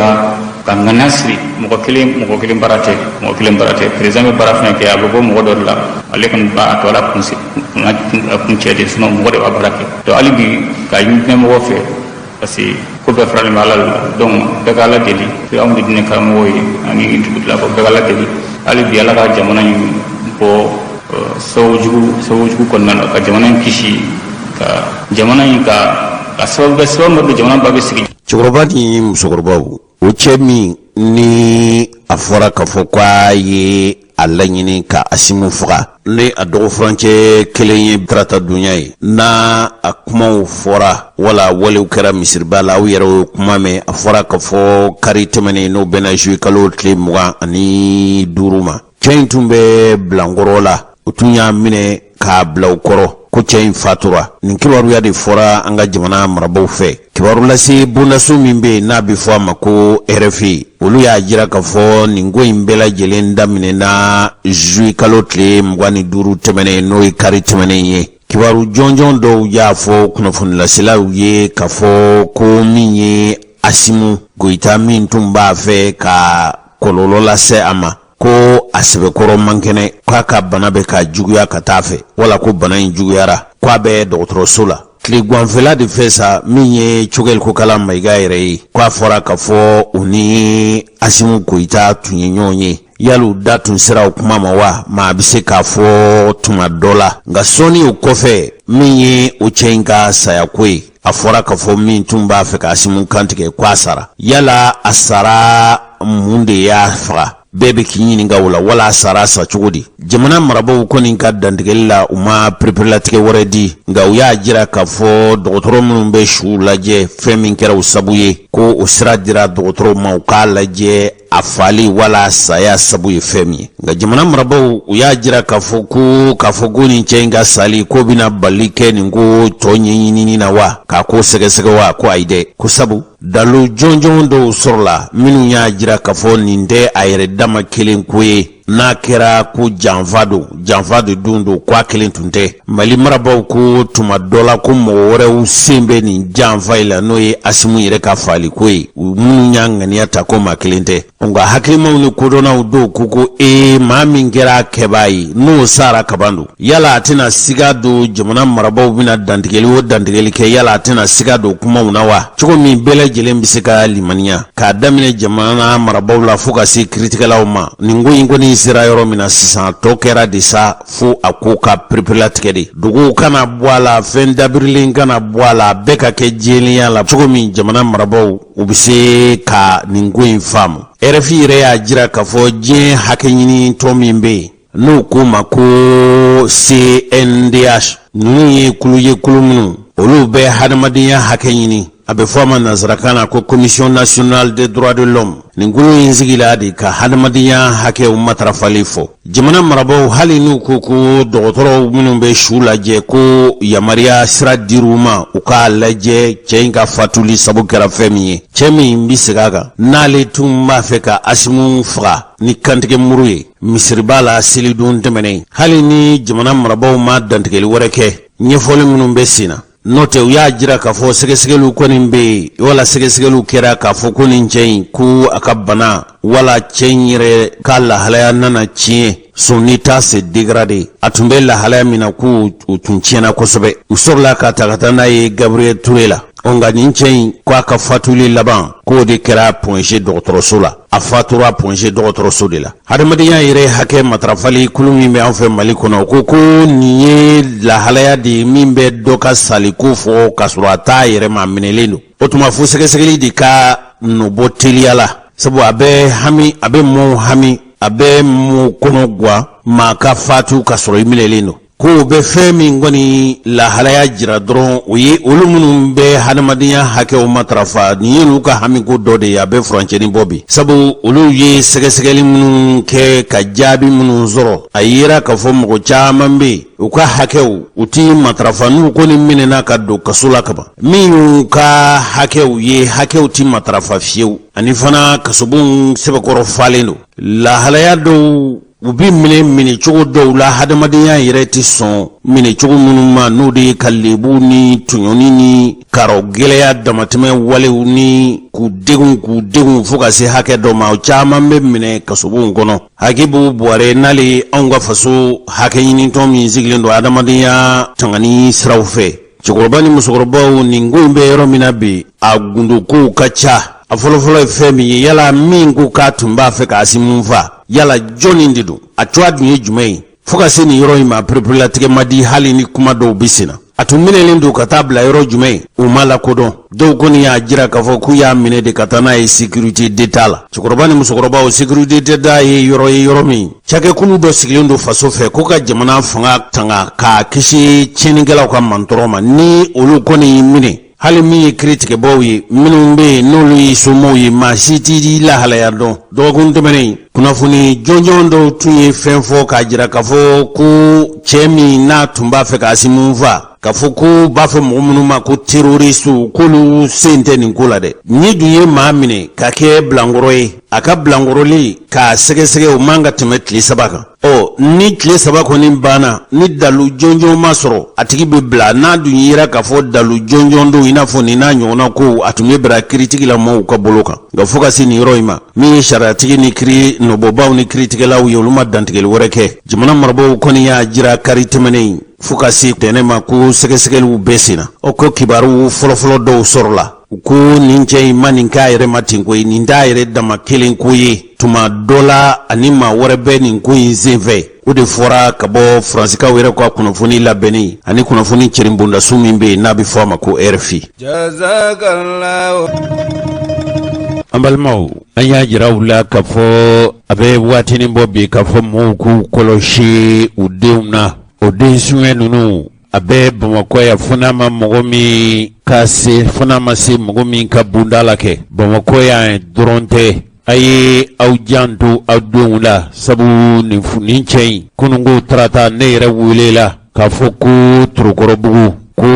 ka ŋaniya siri mɔgɔ kelen baara tɛ président bɛ baara fɛn kɛ a bɛ bɔ mɔgɔ dɔ de la ale kɔni b'a to ala kun cɛ de sinon mɔgɔ de b'a baara kɛ donc hali bi ka ɲinɛ mɔgɔ fɛ parce que ko bɛɛ faralen bɛ ala la donc bɛɛ ka ala deli anw de diinɛ karamɔgɔw ye ani dugutilafɔ bɛɛ ka ala deli hali bi ala ka jamana in bɔ sababujugu kɔnɔna na ka jamana in kisi ka jamana in ka sababu bɛ jamana ba bɛ sigi. Cɛkɔrɔba ni musokɔrɔbaw o cɛ min ni a fɔra k'a fɔ k'a ye a laɲini ka Asimu faga ni a dɔgɔfurancɛ kelen ye tarata dunya ye n'a a kumaw fɔra wala walew kɛra misiriba la aw yɛrɛ o kuma mɛn a fɔra k'a fɔ kari tɛmɛnen n'o bɛna juye kalo tile 25 ma cɛ in tun bɛ bilankɔrɔ la u tun y'a minɛ k'a bila u kɔrɔ ko cɛ in fatura. Nin kibaruya de fɔra an ka jamana marabaw fɛ. Kibaru lase bondaso min bɛ n'a bɛ fɔ a ma ko RFI olu y'a jira k'a fɔ nin ko in bɛɛ lajɛlen daminɛna juillet kalo tile 25 tɛmɛnen n'o ye kari tɛmɛnen ye. Kibaru jɔnjɔn dɔw y'a fɔ kunnafonilaselaw ye k'a fɔ ko min ye Asimu Goyita min tun b'a fɛ ka kɔlɔlɔ lase a ma ko a sɛbɛkɔrɔ man kɛnɛ k'a ka bana bɛ ka juguya ka taa fɛ wala ko bana in juguyara k'a bɛ dɔgɔtɔrɔso la. Tile gwanfɛla de fɛ sa min ye Cogɛl Kokala Mayiga yɛrɛ ye k'a fɔra k'a fɔ u ni Asimu Goyita tun ye ɲɔgɔn ye. Yalu da tun sera o kuma ma wa maa bɛ se k'a fɔ tuma dɔ la nka sɔɔni o kɔfɛ min ye o cɛ in ka saya ko ye a fɔra k'a fɔ min tun b'a fɛ ka Asimu kantigɛ k'a sara yala a sara mun de y'a faga bɛɛ bɛ k'i ɲininka o la wala a sara sa cogo di. Jamana marabaw kɔni ka dantigɛli la u ma pereperelatigɛ wɛrɛ di nka u y'a jira k'a fɔ dɔgɔtɔrɔ minnu bɛ suw lajɛ fɛn min kɛra o sabu ye ko o sira dira dɔgɔtɔrɔw ma u k'a lajɛ a fali wala saya sabu ye fɛn min ye. Nka jamana marabaw u y'a jira k'a fɔ ko nin cɛ in ka sali ko bɛna bali kɛ nin ko tɔ ɲɛɲinini na wa k'a ko sɛgɛsɛgɛ wa ko ayi dɛ ko sabu dalu jɔnjɔn dɔw sɔrɔla minnu y'a jira k'a fɔ nin tɛ a yɛrɛ dama kelen ko ye n'a kɛra ko janfa de don k'a kelen tun tɛ. Mali marabaw ko tuma dɔ la ko mɔgɔ wɛrɛw sen bɛ nin janfa in la n'o ye Asimu yɛrɛ ka fali ko ye u minnu y'a ŋaniya ta ko maa kelen tɛ. Nka hakilimaw ni kodɔnnaw dɔw ko maa min kɛra kɛbaa ye n'o sara kaban don yala a tɛna siga don jamana marabaw bɛna dantigɛli o dantigɛli kɛ yala a tɛna siga don kumaw na wa cogo min bɛɛ lajɛlen bɛ se ka limaniya k'a daminɛ jamana marabaw la fo ka se kiritigɛlaw ma. Nin ko in kɔni sera yɔrɔ min na sisan tɔ kɛra de sa fo a ko ka pereperelatigɛ de. Duguw kana bɔ a la fɛn dabirilen kana bɔ a la bɛɛ ka kɛ jɛlenya la cogo min jamana marabaw u bɛ se ka nin ko in faamu. RFI yɛrɛ y'a jira k'a fɔ diɲɛ hakɛ ɲini tɔ min bɛ yen n'o ko ma ko CNDH ninnu ye kulu minnu olu bɛ hadamadenya hakɛ ɲini a bɛ fɔ a ma nanzarakan na ko Commission nationale des droits de l'homme. Nin kulu in sigila de ka hadamadenya hakɛw matarafali fɔ. Jamana marabaw hali n'u ko dɔgɔtɔrɔw minnu bɛ su lajɛ ko yamaruya sira dir'u ma u k'a lajɛ cɛ in ka fatuli sabu kɛra fɛn min ye cɛ min bɛ segin a kan n'ale tun b'a fɛ ka Asimu faga ni kantigɛ muru ye misiri b'a la selidon tɛmɛnen hali ni jamana marabaw ma dantigɛli wɛrɛ kɛ ɲɛfɔli minnu bɛ sen na. N'o tɛ u y'a jira k'a fɔ sɛgɛsɛgɛliw kɔni bɛ yen wala sɛgɛsɛgɛliw kɛra k'a fɔ ko nin cɛ in ko a ka bana wala cɛ in yɛrɛ ka lahalaya nana tiɲɛ son état se dégradé a tun bɛ lahalaya min na k'u tun tiɲɛna kosɛbɛ u sɔrɔla ka taa n'a ye Gabriel Touré la. Nka nin cɛ in ko a ka fatuli laban k'o de kɛra Point-G dɔgɔtɔrɔso la a fatura Point-G dɔgɔtɔrɔso de la. Hadamadenya yɛrɛ hakɛ matarafali kulu min bɛ an fɛ Mali kɔnɔ ko nin ye lahalaya de min bɛ dɔ ka saliko fɔ k'a sɔrɔ a t'a yɛrɛ ma minɛlen don. O tuma fo sɛgɛsɛgɛli de ka nɔbɔ teliya la sabu a bɛ mɔɔw hami a bɛ mɔɔw kɔnɔ guwa maa ka fatu k'a sɔrɔ i minɛlen don. Ko bɛ fɛn min kɔni lahalaya jira dɔrɔn o ye olu minnu bɛ hadamadenya hakɛw matarafa nin ye olu ka hamiko dɔ de ye a bɛ furancɛni bɔ bi sabu olu ye sɛgɛsɛgɛli minnu kɛ ka jaabi minnu sɔrɔ a yera k'a fɔ mɔgɔ caman bɛ yen u ka hakɛw u ti matarafa n'u kɔni minɛna ka don kaso la kaban min y'u ka hakɛw ye hakɛw ti matarafa fiyewu ani fana kasobon sɛbɛkɔrɔ falen don lahalaya dɔw u bi minɛ cogo dɔw la hadamadenya yɛrɛ tɛ sɔn minɛ cogo minnu ma n'o de ye ka lebu ni tuɲɔni ni karaw gɛlɛya damatɛmɛ walew ni k'u degun fo ka se hakɛ dɔ ma o caman bɛ minɛ kasobonw kɔnɔ. Hakibu Buware n'ale anw ka faso hakɛ ɲinitɔn min sigilen don hadamadenya tangani siraw fɛ cɛkɔrɔba ni musokɔrɔbaw nin ko in bɛ yɔrɔ min na bi a gundokow ka ca. A fɔlɔfɔlɔ ye fɛn min ye yala min ko k'a tun b'a fɛ k'a Asimu fa yala jɔnni de don a cogoya dun ye jumɛn ye fo ka se nin yɔrɔ in ma pereperelatigɛ ma di hali ni kuma dɔw bɛ sen na a tun minɛlen don ka taa bila yɔrɔ jumɛn ye o ma lakodɔn dɔw kɔni y'a jira k'a fɔ k'u y'a minɛ de ka taa n'a ye sécurité d'état la cɛkɔrɔba ni musokɔrɔbaw sécurité d'état ye yɔrɔ min cakɛkulu dɔ sigilen don faso fɛ ko ka jamana fanga tanga k'a kisi tiɲɛnikɛlaw ka mantɔrɔ ma ni olu kɔni y'i minɛ hali min ye kiiritigɛbaw ye minnu bɛ yen n'olu ye somɔgɔw ye maa si t'i lahalaya dɔn dɔgɔkun tɛmɛnen kunnafoni jɔnjɔn dɔw tun ye fɛn fɔ k'a jira k'a fɔ ko cɛ min n'a tun b'a fɛ k'a si mun fa k'a fɔ ko b'a fɔ mɔgɔ minnu ma ko terroriste k'olu sen tɛ nin ko la dɛ. Ni dun ye maa minɛ ka kɛ bilankɔrɔ ye a ka bilankɔrɔli k'a sɛgɛsɛgɛ o man ka tɛmɛ tile 3 kan. Ni tile 3 kɔni banna ni dalu jɔnjɔn ma sɔrɔ a tigi bɛ bila n'a dun yera k'a fɔ dalu jɔnjɔn don i n'a fɔ nin n'a ɲɔgɔnna ko a tun bɛ bila kiritigi la maaw ka bolo kan. Nka fo ka se nin yɔrɔ in ma min ye sariyatigi ni kiri nɔbɔbaw ni kiritigɛlaw ye olu ma dantigɛli wɛrɛ kɛ. Jamana marabaaw kɔni y'a jira kari tɛmɛnen fo ka se tɛnɛ ma ko sɛgɛsɛgɛliw bɛɛ senna. Ko kibaru fɔlɔfɔlɔ dɔw sɔrɔla ko nin cɛ in ma nin k'a yɛrɛ ma ten ko ye nin t'a yɛrɛ dama kelen ko ye tuma dɔ la ani maa wɛrɛ bɛ nin ko in senfɛ. O de fɔra ka bɔ Faransikaw yɛrɛ ka kunnafoni labɛnni ani kunnafoni cɛrin bondasu min bɛ yen n'a bɛ fɔ a ma ko RFI. An balimaw an y'a jira u la k'a fɔ a bɛ waatinin bɔ bi k'a fɔ mɔgɔw k'u kɔlɔsi u denw na o den suɲɛ ninnu a bɛ Bamakɔ yan fo n'a ma mɔgɔ min ka se fo n'a ma se mɔgɔ min ka bunda la kɛ Bamakɔ yan dɔrɔn tɛ. A ye aw janto aw denw la sabu nin cɛ in kununko tarata ne yɛrɛ welela k'a fɔ ko Torokɔrɔbugu ko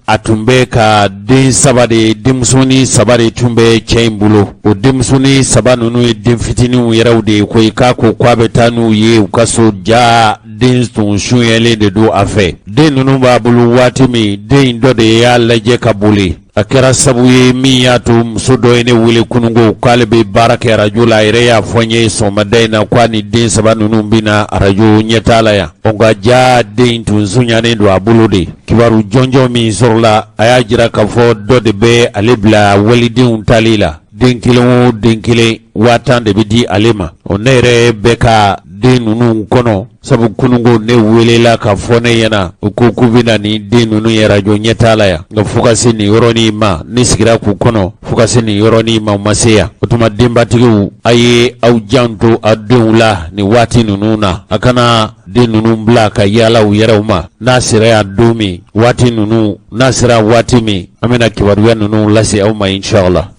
a tun bɛ ka den 3 de denmusonin 3 de tun bɛ cɛ in bolo. O denmusonin 3 ninnu ye den fitininw yɛrɛw de ye ko k'a ko k'a bɛ taa n'u ye u ka so ja den tun suɲɛlen de don a fɛ. Den ninnu b'a bolo waati min den dɔ de y'a lajɛ ka boli. A kɛra sabu ye min y'a to muso dɔ ye ne wele kununko k'ale bɛ baara kɛ arajo la a yɛrɛ y'a fɔ n ye sɔgɔmada in na k'a ni den 3 ninnu bɛna arajo ɲɛtaa la yan. Nka ja den tun suɲanen don a bolo de. Kibaru jɔnjɔn min sɔrɔla a y'a jira k'a fɔ dɔ de bɛ ale bila walidenw tali la. Den kelen o den kelen 10,000 de bɛ di ale ma. Ne yɛrɛ bɛ ka den ninnu kɔnɔ sabu kununko ne welela ka fɔ ne ɲɛna u ko k'u bɛna ni den ninnu ye arajo ɲɛtaa la yan. Nka fo ka se nin yɔrɔnin ma ne sigira k'u kɔnɔ fo ka se nin yɔrɔnin ma u ma se yan. O tuma denbatigiw a ye aw janto aw denw la nin waati ninnu na a kana den ninnu bila ka yaala u yɛrɛw ma. N'a sera yan don min waati ninnu n'a sera waati min an bɛna kibaruya ninnu lase aw ma inshallah.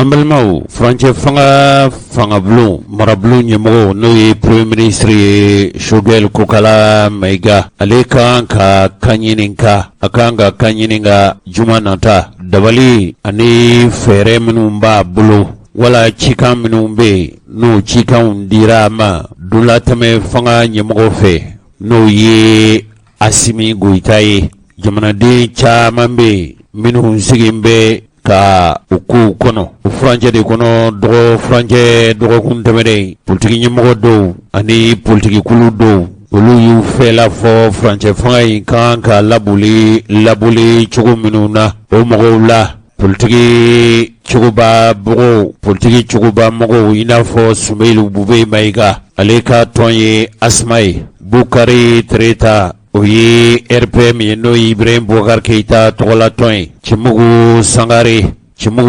An balimaw furancɛ fanga bulon marabulon ɲɛmɔgɔ n'o ye premier ministre ye Choguel Kokala Mayiga ale kan ka kan ɲininka a kan ka kan ɲininka juma nata dabali ani fɛɛrɛ minnu b'a bolo wala cikan minnu bɛ n'o cikanw dira a ma dolatɛmɛ fanga ɲɛmɔgɔ fɛ n'o ye Asimi Goyita ye. Jamanaden caman bɛ minnu sigin bɛ ka u kow kɔnɔ o furancɛ de kɔnɔ furancɛ dɔgɔkun tɛmɛnen politiki ɲɛmɔgɔ dɔw ani politiki kulu dɔw olu y'u fɛla fɔ furancɛ fanga in kan ka laboli cogo minnu na o mɔgɔw la politiki cogoba mɔgɔw i n'a fɔ Sumailu Bube Mayiga ale ka tɔn ye Asma ye. Bukari Tereta o ye RPM ye n'o ye Ibrahim Boubacar Keita tɔgɔlatɔn ye. Cimugu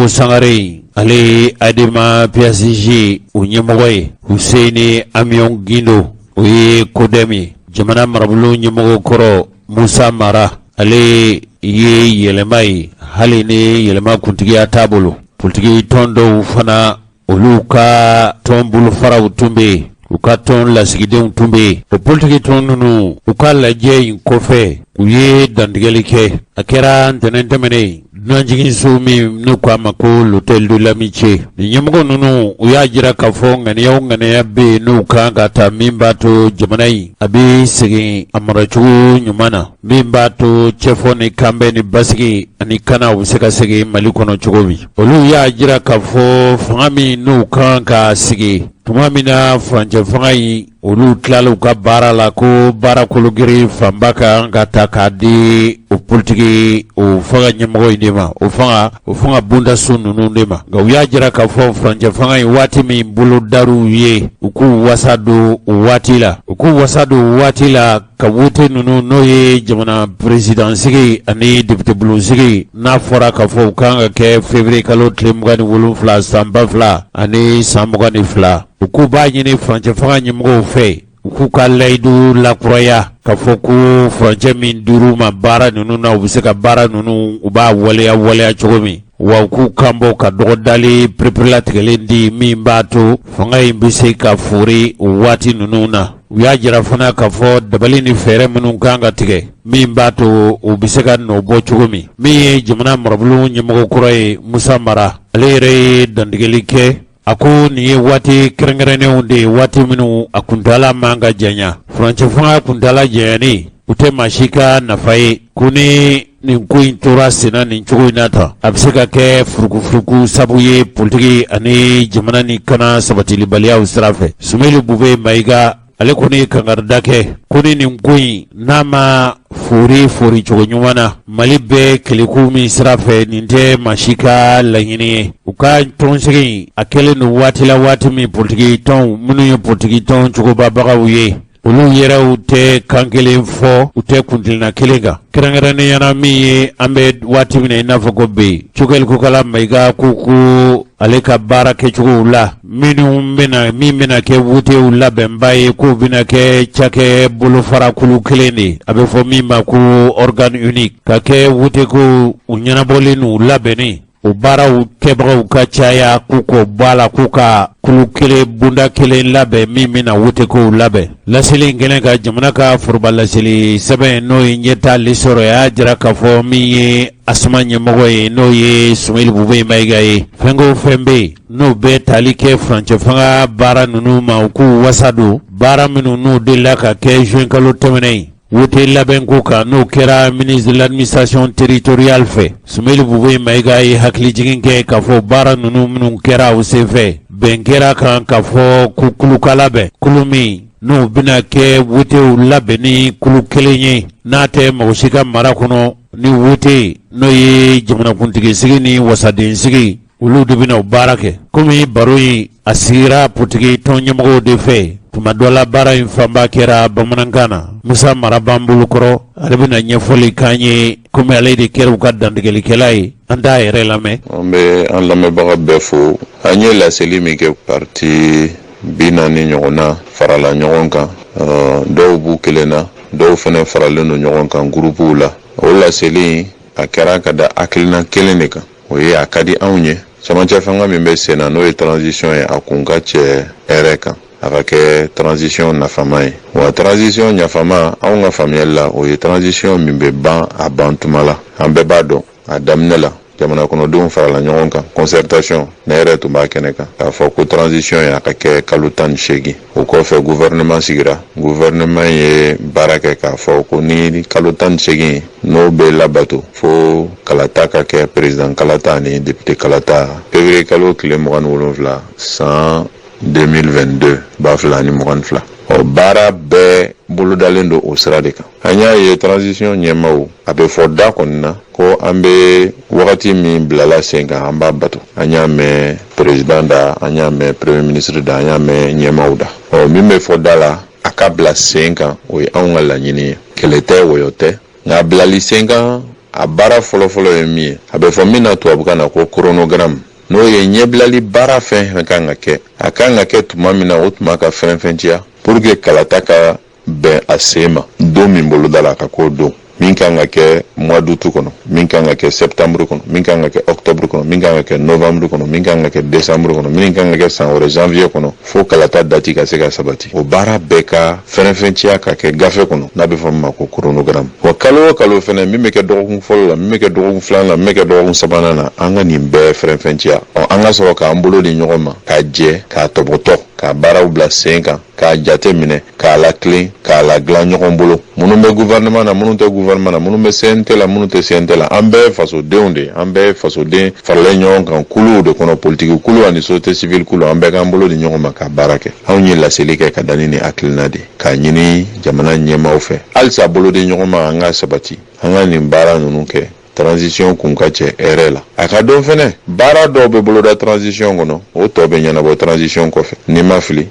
Sangare ale Adema PSG o ɲɛmɔgɔ ye. Husseini Amion Gindo o ye Kodem ye. Jamana marabolo ɲɛmɔgɔ kɔrɔ Musa Mara ale ye yɛlɛma ye hali ni yɛlɛma kuntigiya t'a bolo. Politiki tɔn dɔw fana olu ka tɔn bolofaraw tun bɛ yen u ka tɔn lasigidenw tun bɛ yen. O politiki tɔn ninnu u ka lajɛ in kɔfɛ u ye dantigɛli kɛ a kɛra ntɛnɛn tɛmɛnen dunanjiginso min n'u k'a ma ko l'hôtel de l'amitié. Nin ɲɛmɔgɔ ninnu u y'a jira k'a fɔ ŋaniya bɛ yen n'u kan ka ta min b'a to jamana in a bɛ segin a maracogo ɲuman na min b'a to cɛfɔ ni kanbɛn ni basigi ani kana u bɛ se ka segin Mali kɔnɔ cogo min. Olu y'a jira k'a fɔ fanga min n'u kan ka sigi tuma min na furancɛ fanga in olu tilala u ka baara la ko baara kologiri fanba kan ka ta k'a di o politiki o fanga ɲɛmɔgɔ in de ma o fanga bondaso ninnu de ma. Nka u y'a jira k'a fɔ furancɛ fanga in waati min bolo dar'u ye u k'u wasa don o waati la ka wote ninnu n'o ye jamana présidentsigi ani député bulonsigi n'a fɔra k'a fɔ u kan ka kɛ février kalo tile 27 san 2000 ani san 22 u k'u b'a ɲini furancɛ fanga ɲɛmɔgɔw fɛ u k'u ka layidu lakuraya k'a fɔ ko furancɛ min dir'u ma baara ninnu na u bɛ se ka baara ninnu u b'a waleya cogo min wa ku kambo ka dogodali prepela tigelendi min b'a to fanga in bɛ se ka fori waati ninnu na. U y'a jira fana k'a fɔ dabali ni fɛɛrɛ minnu kan ka tigɛ min b'a to u bɛ se ka nɔ bɔ cogo min. Min ye jamana marabolo ɲɛmɔgɔ kɔrɔ ye Musa Mara, ale yɛrɛ ye dantigɛli kɛ. A ko nin ye waati kɛrɛnkɛrɛnnenw de ye, waati minnu a kuntala man ka janya. Furancɛ fanga kuntala janyani u tɛ maa si ka nafa ye. Ko ni nin ko in tora senna nin cogo in na ta, a bɛ se ka kɛ furukufuruku sabu ye politiki ani jamana ni kana sabatilibaliyaw sira fɛ. Sumeli Bube Mayiga ale kɔni kangarida kɛ ko ni nin ko in n'a ma fori cogo ɲuman na, Mali bɛɛ keleku min sira fɛ nin tɛ maa si ka laɲini ye. U ka tɔnsigi a kɛlen don waati la waati min politiki tɔnw minnu ye politiki tɔn cogobabagaw ye, olu yɛrɛw tɛ kan kelen fɔ, u tɛ kuntilina kelen kan. Kɛrɛnkɛrɛnneyala min ye an bɛ waati min na i n'a fɔ ko bi Cogɛli Kokala Mayiga ko ale ka baara kɛcogow la min bɛna kɛ wutew labɛnba ye, k'o bɛna kɛ cakɛ bolofarakulu kelen de, a bɛ fɔ min ma ko organe unique, ka kɛ wute ko u ɲɛnabɔlen n'u labɛnni. O baaraw kɛbagaw ka caya k'u ko bɔ a la, k'u ka kulu kelen bunda kelen labɛn min bɛna wute kow labɛn. Laseli in kɛlen ka jamana ka foroba laseli sɛbɛn n'o ye ɲɛtaali sɔrɔ, y'a jira k'a fɔ min ye asama ɲɛmɔgɔ ye n'o ye Sumeli Bube Mayiga ye. Fɛn o fɛn bɛ yen n'o bɛ tali kɛ furancɛ fanga baara ninnu ma, u k'u wasa don baara minnu n'u delila ka kɛ juin kalo tɛmɛnen wute labɛn ko kan n'o kɛra ministre de l'administration territoriale fɛ. Sumeli Bube Mayiga ye hakilijigin kɛ k'a fɔ baara ninnu minnu kɛra u senfɛ bɛn kɛra kan k'a fɔ ko kulu ka labɛn, kulu min n'u bɛna kɛ wutew labɛn ni kulu kelen ye, n'a tɛ mɔgɔ si ka mara kɔnɔ ni wute n'o ye jamanakuntigi sigi ni wasaden sigi, olu de bɛna o baara kɛ. Komi baro in a sigira politiki tɔn ɲɛmɔgɔw de fɛ, tuma dɔ la baara in fanba kɛra bamanankan na. Musa Mara b'an bolo kɔrɔ, ale bɛna ɲɛfɔli k'an ye komi ale de kɛra u ka dantigɛlikɛla ye. An t'a yɛrɛ lamɛn. An bɛ an lamɛnbaga bɛɛ fo. An ye laseli min kɛ parti 40 ɲɔgɔnna farala ɲɔgɔn kan, dɔw b'u kelen na, dɔw fana faralen don ɲɔgɔn kan gurupuw la. O laseli a kɛra ka da hakilina kelen de kan, o ye a ka di anw ye. Camancɛ fanga min bɛ sen na n'o ye transition ye, a kun ka cɛ hɛrɛ kan, a ka kɛ transition nafama ye. Wa transition ɲafama anw ka faamuyali la o ye transition min bɛ ban a ban tuma la. An bɛɛ b'a dɔn a daminɛ la jamana kɔnɔdenw farala ɲɔgɔn kan, concertation ne yɛrɛ tun b'a kɛnɛ kan k'a fɔ ko transition ye a ka kɛ kalo 18. O kɔfɛ gouvernement sigira, gouvernement ye baara kɛ k'a fɔ ko ni kalo 18 n'o bɛ labato fo kalata ka kɛ président kalata ni député kalata février kalo tile 27 san 2022 2022. O baara bɛɛ bolodalen don o sira de kan. An y'a ye transition ɲɛmaaw a bɛ fɔ da kɔni na ko an bɛ wagati min bilala sen kan an b'a bato. An y'a mɛn président da, an y'a mɛn premier ministre da, an y'a mɛn ɲɛmaaw da. Min bɛ fɔ da la a ka bila sen kan o ye anw ka laɲini ye. Kɛlɛ tɛ, wɔyɔ tɛ. Nka bilali sen kan a baara fɔlɔfɔlɔ ye min ye, a bɛ fɔ min na tubabukan na ko chronogramme. N'o ye ɲɛbilali baara fɛn kan ka kɛ, a kan ka kɛ tuma min na o tuma ka fɛnfɛnciya pour que kalata ka bɛn a sen ma don min boloda la a ka k'o don. Min kan ka kɛ mois d'août kɔnɔ, min kan ka kɛ septembre kɔnɔ, min kan ka kɛ octobre kɔnɔ, min kan ka kɛ novembre kɔnɔ, min kan ka kɛ décembre kɔnɔ, min kan ka kɛ san wɛrɛ janvier kɔnɔ, fo kalata dati ka se ka sabati. O baara bɛɛ ka fɛnfɛnciya ka kɛ gafe kɔnɔ n'a bɛ fɔ min ma ko chronogramme. Wa kalo o kalo fɛnɛ min bɛ kɛ dɔgɔkun fɔlɔ la, min bɛ kɛ dɔgɔkun filanan la, min bɛ kɛ dɔgɔkun sabanan na, an ka nin bɛɛ fɛnfɛnciya. An ka sɔrɔ k'an bolo di ɲɔgɔn ma, k'a jɛ, k'a tɔbɔtɔ, k'a baaraw bila sen kan, k'a jate minɛ, k'a latilen, k'a ladilan ɲɔgɔn bolo. Minnu bɛ gouvernement na, minnu tɛ gouvernement na, minnu bɛ CNT la, minnu tɛ CNT la, an bɛɛ fasodenw de, an bɛɛ fasoden faralen ɲɔgɔn kan kuluw de kɔnɔ, politiki kulu ani société civile kulu, an bɛɛ k'an bolo di ɲɔgɔn ma k'a baara kɛ. Anw ye laseli kɛ ka danni ni hakilina de, k'a ɲini jamana ɲɛmaaw fɛ. Halisa bolo di ɲɔgɔn ma an ka sabati, an ka nin baara ninnu kɛ. Transition kun ka cɛ hɛrɛ la. A ka dɔn fɛnɛ baara dɔw bɛ boloda transition kɔnɔ, o tɔ bɛ ɲɛnabɔ transition kɔfɛ. Ni ma fili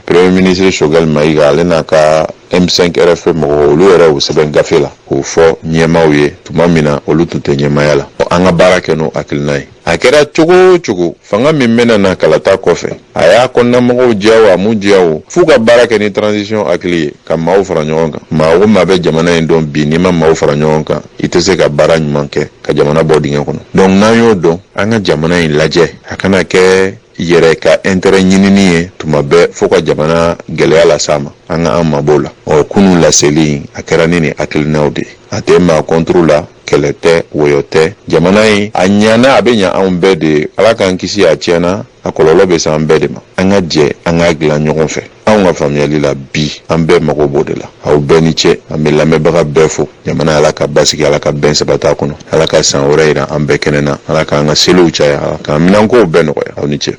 premier ministre Cogɛli Mayiga ale n'a ka M5 RFP mɔgɔw olu yɛrɛ y'o sɛbɛn gafe la k'o fɔ ɲɛmaaw ye tuma min na olu tun tɛ ɲɛmaaya la. An ka baara kɛ n'o hakilina ye. a kɛra cogo cogo fanga min mena na kalata kɔfɛ a y'a kɔnɔna mɔgɔw diya a mu diya o f'u ka baara kɛ ni transition hakili ye ka maaw fara ɲɔgɔn kan maa o maa bɛ jamana in dɔn bi n'i ma maaw fara ɲɔgɔn kan i tɛ se ka baara ɲuman kɛ ka jamana bɔ dingɛ kɔnɔ donc n'an y'o dɔn an ka jamana in lajɛ a kana kɛ yɛrɛ ka intérêt ɲinini ye tuma bɛɛ fo ka jamana gɛlɛya las'a ma an ka an mabɔw la kunu laseli a kɛra ni hakilinaw de a tɛ maa contre la kɛlɛ tɛ wɔyɔ tɛ jamana in a ɲana a bɛ ɲa anw bɛɛ de ala k'an kisi a tiɲɛna a kɔlɔlɔ bɛ se an bɛɛ de ma an ka jɛ an ka dilan ɲɔgɔn fɛ anw ka faamuyali la bi an bɛɛ mago b'o de la aw bɛɛ ni ce an bɛ lamɛnbaga bɛɛ fo jamana ala ka basigi ala ka bɛn sabati a kɔnɔ ala ka san wɛrɛ yira an bɛɛ kɛnɛ na ala k'an ka seliw caya ala k'an minankow bɛɛ nɔgɔya aw ni ce.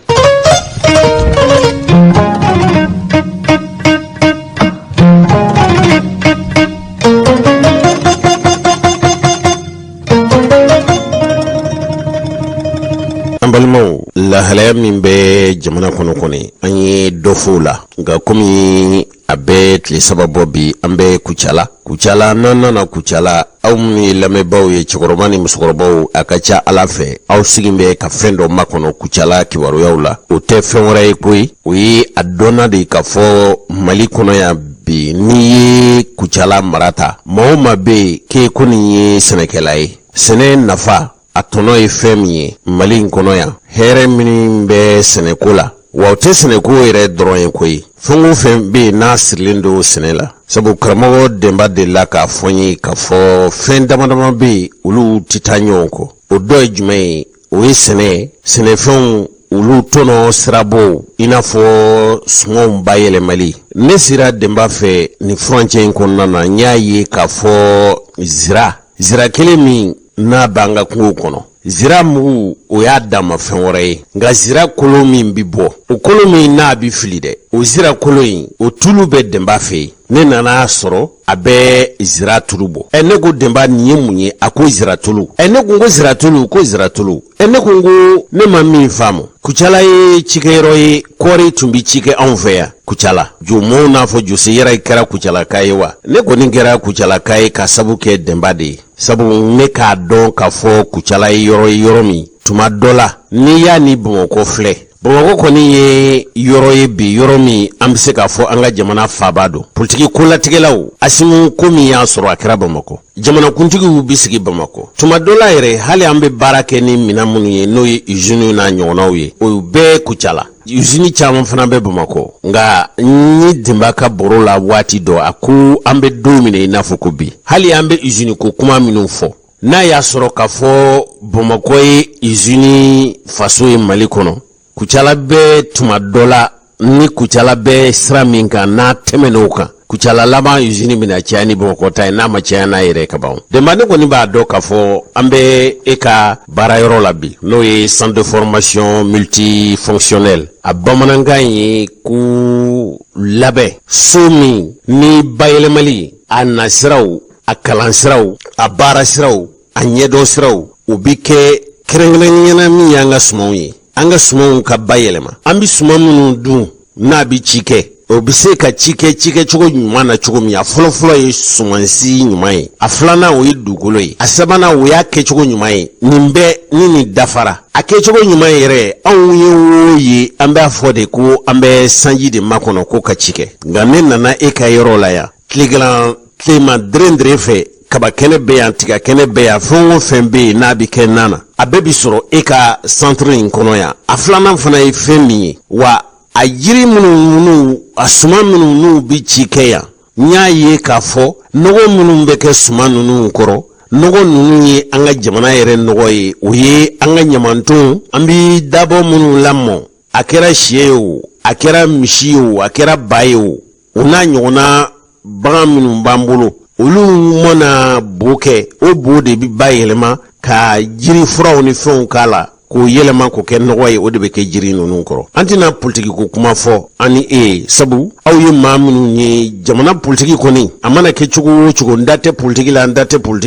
balimaw lahalaya min bɛ jamana kɔnɔ kɔni an ye dɔ fo la nka komi a bɛ tile saba bɔ bi an bɛ kucala n'an nana kucala aw minnu ye lamɛnbaaw ye cɛkɔrɔba ni musokɔrɔbaw a ka ca ala fɛ aw sigin bɛ ka fɛn dɔ makɔnɔ kucala kibaruyaw la o tɛ fɛn wɛrɛ ye koyi o ye a dɔnna de k'a fɔ mali kɔnɔ yan bi n'i ye kucala mara ta maa o maa bɛ yen k'e ko nin ye sɛnɛkɛla ye sɛnɛ nafa a tɔnɔ ye fɛn min ye mali in kɔnɔ yan hɛrɛ min bɛ sɛnɛko la wa o tɛ sɛnɛko yɛrɛ dɔrɔn ye koyi fɛn o fɛn bɛ yen n'a sirilen don sɛnɛ la sabu karamɔgɔ denba de la k'a fɔ n ye k'a fɔ fɛn damadama bɛ yen olu tɛ taa ɲɔgɔn kɔ o dɔ ye jumɛn ye o ye sɛnɛfɛnw olu tɔnɔ sirabɔ i n'a fɔ sumanw bayɛlɛmali ne sera denba fɛ nin furancɛ in kɔnɔna na n y'a ye k'a fɔ zira kelen min n'a b'an ka kungo kɔnɔ zira mugu o y'a dama fɛn wɛrɛ ye nka zira kolo min bi bɔ o kolo min n'a bi fili dɛ o zira kolo in o tulu bɛ denba fɛ yen ne nana sɔrɔ a bɛ zira tulu bɔ ne ko denba nin ye mun ye a ko zira tulu ne ko zira tulu ko zira tulu ne ko ne ma min faamu kucala ye cikɛyɔrɔ ye kɔɔri tun bi ci kɛ anw fɛ yan kucala jomow n'a fɔ jose yɛrɛ kɛra kucalaka ye wa ne kɔni kɛra kucalaka ye ka sabu kɛ denba de ye sabu ne k'a dɔn k'a fɔ kucala ye yɔrɔ min tuma dɔ la n'i y'a ni bamakɔ filɛ bamakɔ kɔni ye yɔrɔ ye bi yɔrɔ min an bɛ se k'a fɔ an ka jamana faaba don politiki kolatigɛlaw asimu ko min y'a sɔrɔ a kɛra bamakɔ jamanakuntigiw bɛ sigi bamakɔ tuma dɔ la yɛrɛ hali an bɛ baara kɛ ni minɛn minnu ye n'o ye usines n'a ɲɔgɔnnaw ye o bɛɛ kucala usines caman fana bɛ bamakɔ nka n ye denba ka baro la waati dɔ a ko an bɛ don min i n'a fɔ ko bi hali an bɛ usine ko kuma minnu fɔ n'a y'a sɔrɔ k'a fɔ bamakɔ ye usine faso ye mali kɔnɔ kucala bɛ tuma dɔ la ni kucala bɛ sira min kan n'a tɛmɛn'o kan kucala laban usine bɛna caya ni bamakɔ ta ye n'a ma caya n'a yɛrɛ ka ban denba ne kɔni b'a dɔn k'a fɔ an bɛ e ka baarayɔrɔ la bi n'o ye centre de formation multifonctionnel a bamanankan ye ko labɛn so min ni bayɛlɛmali a nasiraw a kalansiraw a baarasiraw a ɲɛdɔn siraw o bi kɛ kɛrɛnkɛrɛnnena min y'an ka sumanw ye an ka sumanw ka bayɛlɛma an bi suman minnu dun n'a bi ci kɛ o bi se ka ci kɛ cogo ɲuman na cogo min a fɔlɔfɔlɔ ye sumansi ɲuman ye a filanan o ye dugukolo ye a sabanan o y'a kɛcogo ɲuman ye nin bɛɛ ni nin dafara a kɛcogo ɲuman yɛrɛ anw ye wo ye an b'a fɔ de ko an bɛ sanji de makɔnɔ ko ka ci kɛ nka ne nana e ka yɔrɔ la yan tilema deren fɛ kaba kɛnɛ bɛ yan tiga kɛnɛ bɛ yan fɛn o fɛn bɛ yen n'a bi kɛ nana a bɛɛ bi sɔrɔ e ka centre in kɔnɔ yan a filanan fana ye fɛn min ye wa a yiri minnu a suman minnu n'u bi ci kɛ yan n y'a ye k'a fɔ nɔgɔ minnu bɛ kɛ suman ninnu kɔrɔ nɔgɔ ninnu ye an ka jamana yɛrɛ nɔgɔ ye o ye an ka ɲamantonw an bi dabɔ minnu lamɔ a kɛra sɛ ye o a kɛra misi ye o a kɛra ba ye o n'a ɲɔgɔnna bagan minnu b'an bolo olu mana bo kɛ o bo de bi bayɛlɛma ka jiri furaw ni fɛnw k'a la k'o yɛlɛma k'o kɛ nɔgɔ ye o de bɛ kɛ jiri ninnu kɔrɔ an tɛna politiki ko kuma fɔ ani sabu aw ye maa minnu ye jamana politiki kɔni a mana kɛ cogo o cogo n da tɛ politiki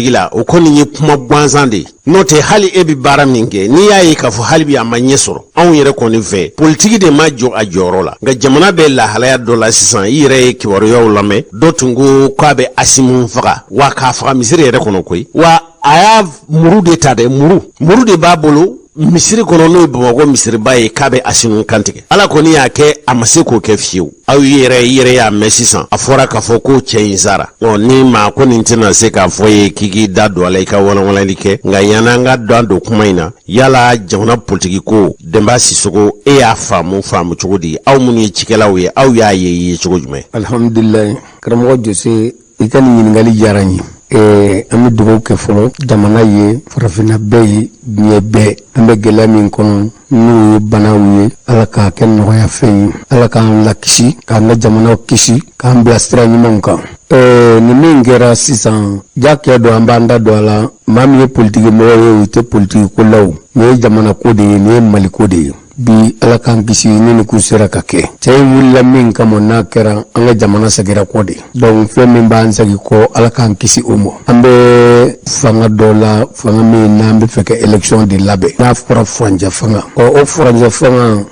la o kɔni ye kuma gansan de n'o tɛ hali e bɛ baara min kɛ n'i y'a ye k'a fɔ hali bi a ma ɲɛ sɔrɔ anw yɛrɛ kɔni fɛ politiki de ma jɔ a jɔyɔrɔ la nka jamana bɛ lahalaya dɔ la sisan i yɛrɛ ye kibaruyaw lamɛn dɔ tun ko k'a bɛ asimu faga wa k'a faga misiri yɛrɛ kɔnɔ koyi wa a y'a muru de ta dɛ muru de b'a bolo misiri kɔnɔ n'o ye Bamakɔ misiriba ye k'a bɛ Asimi kantigɛ. Ala kɔni y'a kɛ a ma se k'o kɛ fiyewu. Aw yɛrɛ y'a mɛn sisan a fɔra k'a fɔ ko cɛ in sara. Ni maa ko nin tɛna se k'a fɔ ye k'i k'i da don a la i ka walawalali kɛ nka yan'an ka don kuma in na yala jamana politiki ko Denba Sisoko e y'a faamu cogo di aw minnu ye cikɛlaw ye aw y'a ye cogo jumɛn? Alhamdulillah karamɔgɔ Jose i ka nin ɲininkali diyara n ye. An bɛ dugawu kɛ fɔlɔ jamana ye farafinna bɛɛ ye diɲɛ bɛɛ an bɛ gɛlɛya min kɔnɔ n'o ye banaw ye Ala k'a kɛ nɔgɔya fɛn ye Ala k'an lakisi k'an ka jamanaw kisi k'an bila sira ɲumanw kan. Ni min kɛra sisan jakɛ dɔ an b'an da don a la maa min ye politiki mɔgɔ ye o tɛ politiki ko la o nin ye jamana ko de ye nin ye Mali ko de ye. Bi Ala k'an kisi ni kun sera ka kɛ cɛ in wulila min kama n'a kɛra an ka jamana segira kɔ de donc fɛn min b'an segi kɔ Ala k'an kisi o ma. An bɛ fanga dɔ la fanga min n'an bɛ fɛ ka élection de labɛn n'a fɔra furanjɛ fanga o furanjɛ fanga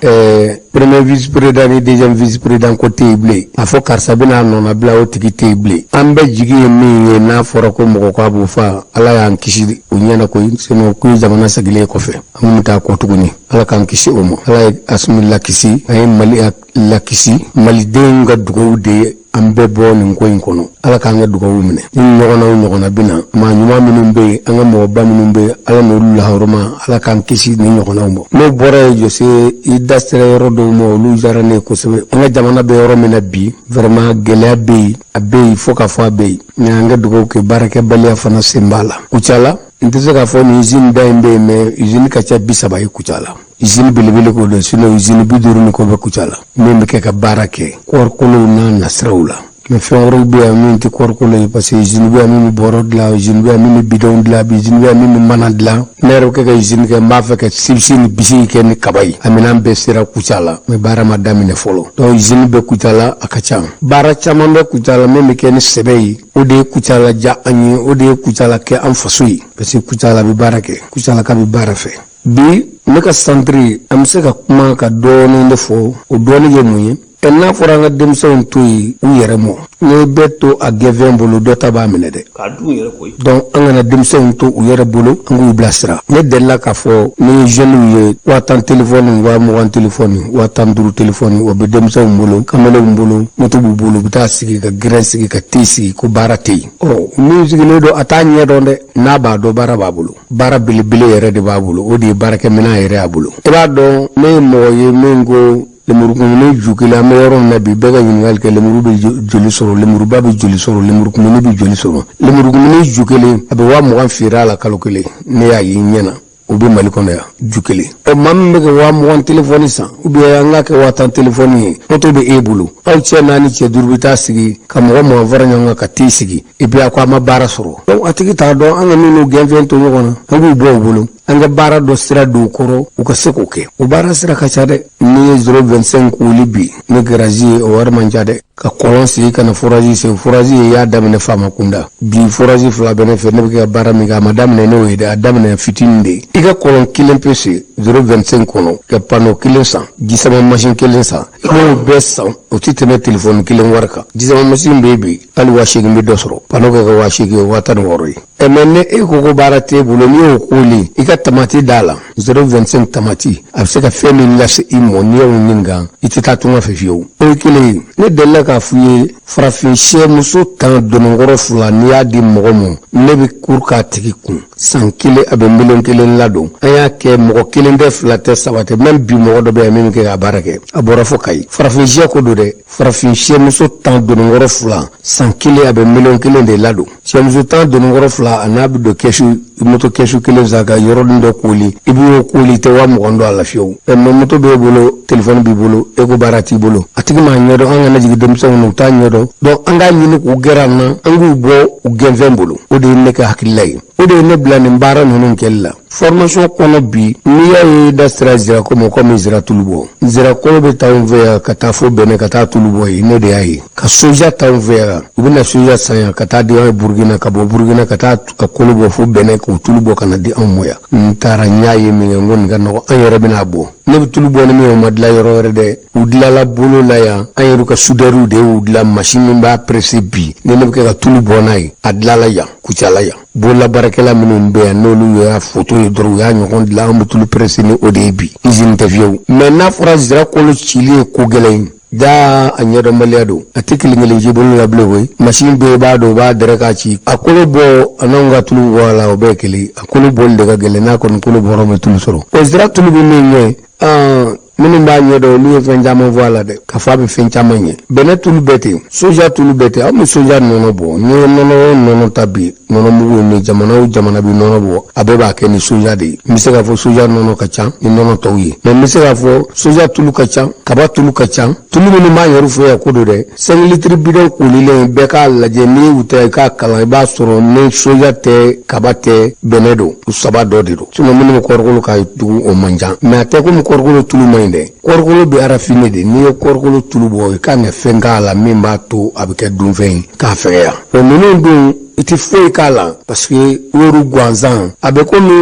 premier vice président ni deuxième vice président ko tɛ yen bilen a fɔ karisa bɛna nɔnɔ bila o tigi tɛ yen bilen an bɛ jigi ye min ye n'a fɔra ko mɔgɔ k'a b'o fa Ala y'an kisi o ɲɛna koyi sinon ko jamana segilen kɔfɛ an bɛ taa kɔ tuguni Ala k'an kisi o ma. Ala ye Asimi lakisi a ye Mali lakisi malidenw ka dugawu de ye an bɛɛ bɔ nin ko in kɔnɔ Ala k'an ka dugawu minɛ ni ɲɔgɔnna bɛ na maa ɲuman minnu bɛ yen an ka mɔgɔba minnu bɛ yen Ala n'olu lahɔrɔma Ala k'an kisi ni ɲɔgɔnnaw ma. N'o bɔra ye Jose i da sera yɔrɔ dɔw ma olu diyara ne ye kosɛbɛ an ka jamana bɛ yɔrɔ min na bi vraiment gɛlɛya bɛ yen a bɛ yen fo ka fɔ a bɛ yen mais an ka dugawu kɛ baarakɛbaliya fana sen b'a la. Kucala n tɛ se k'a fɔ nin usine da in bɛ yen mais usine ka ca 30 ye Kucala usine belebele ko don sinon usine 50 ni ko bɛ Kucala min bɛ kɛ ka baara kɛ kɔɔrikolow n'a nasiraw la mais fɛn wɛrɛw bɛ yan min tɛ kɔɔrikolo ye parce que usine bɛ yan min bɛ bɔrɔ dilan usine bɛ yan min bɛ bidon dilan usine bɛ yan min bɛ mana dilan ne yɛrɛ bɛ kɛ ka usine kɛ n b'a fɛ ka sibisi ni bisigi kɛ ni kaba ye a minɛn bɛɛ sera Kucala mais baara ma daminɛ fɔlɔ donc usine bɛ Kucala a ka ca baara caman bɛ Kucala min bɛ kɛ ni sɛbɛ ye o de ye Kucala diya an ye o de ye Kucala kɛ an faso ye parce que Kucala bɛ baara kɛ Kucala ka bɛ baara fɛ bi ne ka centre an bɛ se ka kuma ka dɔɔnin de fɔ o dɔɔnin ye mun ye n'a fɔra an ka denmisɛnw to yen u yɛrɛ mɔ ni bɛɛ to a gɛnfɛn bolo dɔ ta b'a minɛ dɛ k'a dun yɛrɛ koyi donc an kana denmisɛnw to u yɛrɛ bolo an k'u bilasira ne delila k'a fɔ ni jeunes ye 1000 téléphone 20 téléphone 15 téléphone o bɛ denmisɛnw bolo kamalenw bolo moto b'u bolo u bɛ taa sigi ka gɛrɛn sigi ka te sigi ko baara tɛ yen min sigilen don a t'a ɲɛ dɔn dɛ n'a b'a dɔn baara b'a bolo baara belebele yɛrɛ de b'a bolo o de ye baarakɛminɛn yɛrɛ y'a bolo i b'a dɔn ne ye mɔgɔ ye min ko lemurukumuni ju kelen an bɛ yɔrɔ min na bi bɛɛ ka ɲininkali kɛ lemuru bɛ joli sɔrɔ lemuruba bɛ joli sɔrɔ lemurukumuni bɛ joli sɔrɔ lemurukumuni ju kelen a bɛ 20,000 feere a la kalo kelen ne y'a ye n ɲɛna o bɛ Mali kɔnɔ yan ju kelen maa min bɛ kɛ 20,000 téléphone san ou bien an ka kɛ 1000 téléphone ye moto bɛ e bolo aw cɛ 4 cɛ 5 bɛ taa sigi ka mɔgɔ 20 fara ɲɔgɔn kan ka t'i sigi et puis a ko a ma baara sɔrɔ donc a tigi t'a dɔn an ka minnu gɛnfɛn to ɲɔgɔn na an k'u bɔ u bolo an ka baara dɔ sira don u kɔrɔ u ka se k'o kɛ o baara sira ka ca dɛ ni ye 025 wuli bi ni garage ye o wari man ca dɛ ka kɔlɔn sigi ka na forage sen forage ye y'a daminɛ faama kunda bi forage 2 bɛ ne fɛ ne bɛ kɛ baara min kɛ a ma daminɛ n'o ye dɛ a daminɛ fitinin de i ka kɔlɔn kelen pe se 025 kɔnɔ ka panneau kelen san jisama machine kelen san i b'o bɛɛ san o tɛ tɛmɛ téléphone kelen wari kan jisama machine bɛ bi hali 8,000 bɛ dɔ sɔrɔ panneau kɛ ka 8,000 ye 16,000 ye mais ne e ko ko baara t'e bolo n'i y'o koli i ka tamati d'a la 025 tamati a bɛ se ka fɛn min lase i mɔ n'i y'o ɲininka i tɛ taa tunga fɛ fiyewu o ye kelen ye ne delila k'a f'u ye farafin sɛmuso 10 donninkɔrɔ 2 n'i y'a di mɔgɔ ma ne bɛ kuru k'a tigi kun san kelen a bɛ 1,000,000 ladon an y'a kɛ mɔgɔ 1 tɛ 2 tɛ 3 tɛ même bi mɔgɔ dɔ bɛ yan min bɛ kɛ ka baara kɛ a bɔra fo Kayi farafin sɛ ko don dɛ farafin sɛmuso 10 donninkɔrɔ 2 san kelen a bɛ 1,000,000 de ladon sɛmuso 10 donninkɔrɔ 2 a n'a bɛ don kɛsu moto kɛsu kelen san ka yɔrɔnin dɔ koli i b'o koli i tɛ 20,000 don a la fiyewu mais moto b'e bolo téléphone b'i bolo e ko baara t'i bolo a tigi m'a ɲɛdɔn an kana jigin denmisɛnw na u t'a ɲɛdɔn donc an k'a ɲini k'u gɛrɛ an na an k'u bɔ u gɛnfɛn bolo o de ye ne ka hakilila ye o de ye ne bila nin baara ninnu kɛli la formation kɔnɔ bi n'i y'a ye da sera Zirako ma komi Zira Tulubo Zirakolo bɛ taa anw fɛ yan ka taa fo Bɛnɛ ka taa Tulubo ye ne de y'a ye ka soja taa anw fɛ yan u bɛna soja san yan ka taa di anw ye Burukina ka bɔ Burukina ka taa ka kolo bɔ fo Bɛnɛ k'o tulu bɔ ka na di anw ma yan n taara n y'a ye min kɛ n ko nin ka nɔgɔ an yɛrɛ bɛna bɔ ne bɛ tulu bɔ ni min ye o ma dilan yɔrɔ wɛrɛ dɛ u dilanla bolo la yan an yɛrɛ ka soudeur de y'u dilan machine min b'a pressé bi ne bɛ kɛ ka tulu bɔ n'a ye a dilanla yan Kucala yan bola barakɛla minnu bɛ yan n'olu y'a photo ye dɔrɔn u y'a ɲɔgɔn dilan an bɛ tulu presse ni o de ye bi usine tɛ fiyewu mais n'a fɔra zira kolo cili ye ko gɛlɛn ye da a ɲɛdɔnbaliya don a tɛ kelen ji bolo la bilen koyi machine bɛɛ b'a dɔn u b'a dɛrɛ k'a ci a kolo bɔ a n'anw ka tulu bɔ a la o bɛɛ ye kelen a kolo bɔli de ka gɛlɛn n'a kɔni kolo bɔra bɛ tulu sɔrɔ o zira tulu bɛ min ɲɛ minnu b'a ɲɛdɔn olu ye fɛn caman fɔ a la dɛ k'a fɔ a bɛ fɛn caman ɲɛ bɛnɛ tulu bɛɛ ten soja tulu bɛɛ ten aw bɛ soja nɔnɔ bɔ n'i ye nɔnɔ ta bi nɔnɔ mugu ni jamana o jamana bɛ nɔnɔ bɔ a bɛɛ b'a kɛ ni soja de ye n bɛ se k'a fɔ soja nɔnɔ ka ca ni nɔnɔ tɔw ye mais n bɛ se k'a fɔ soja tulu ka ca kaba tulu ka ca tulu minnu b'a yɛrɛ fɔ yan ko don dɛ 5 litres bidon kolilen bɛɛ k'a lajɛ n'i y'u ta i k'a kalan i b'a sɔrɔ ni soja tɛ kaba tɛ bɛnɛ don u saba dɔ de don sinon minnu bɛ kɔɔrikolo ka tugu o man ca mais a tɛ komi kɔɔrikolo tulu man ɲi dɛ kɔɔrikolo bɛ arafine de n'i ye kɔɔrikolo tulu bɔ i kan ka fɛn k'a la min b'a to a bɛ kɛ dunfɛn ye k'a fɛgɛya o ninnu dun i tɛ foyi k'a la parce que woro gansan a bɛ komi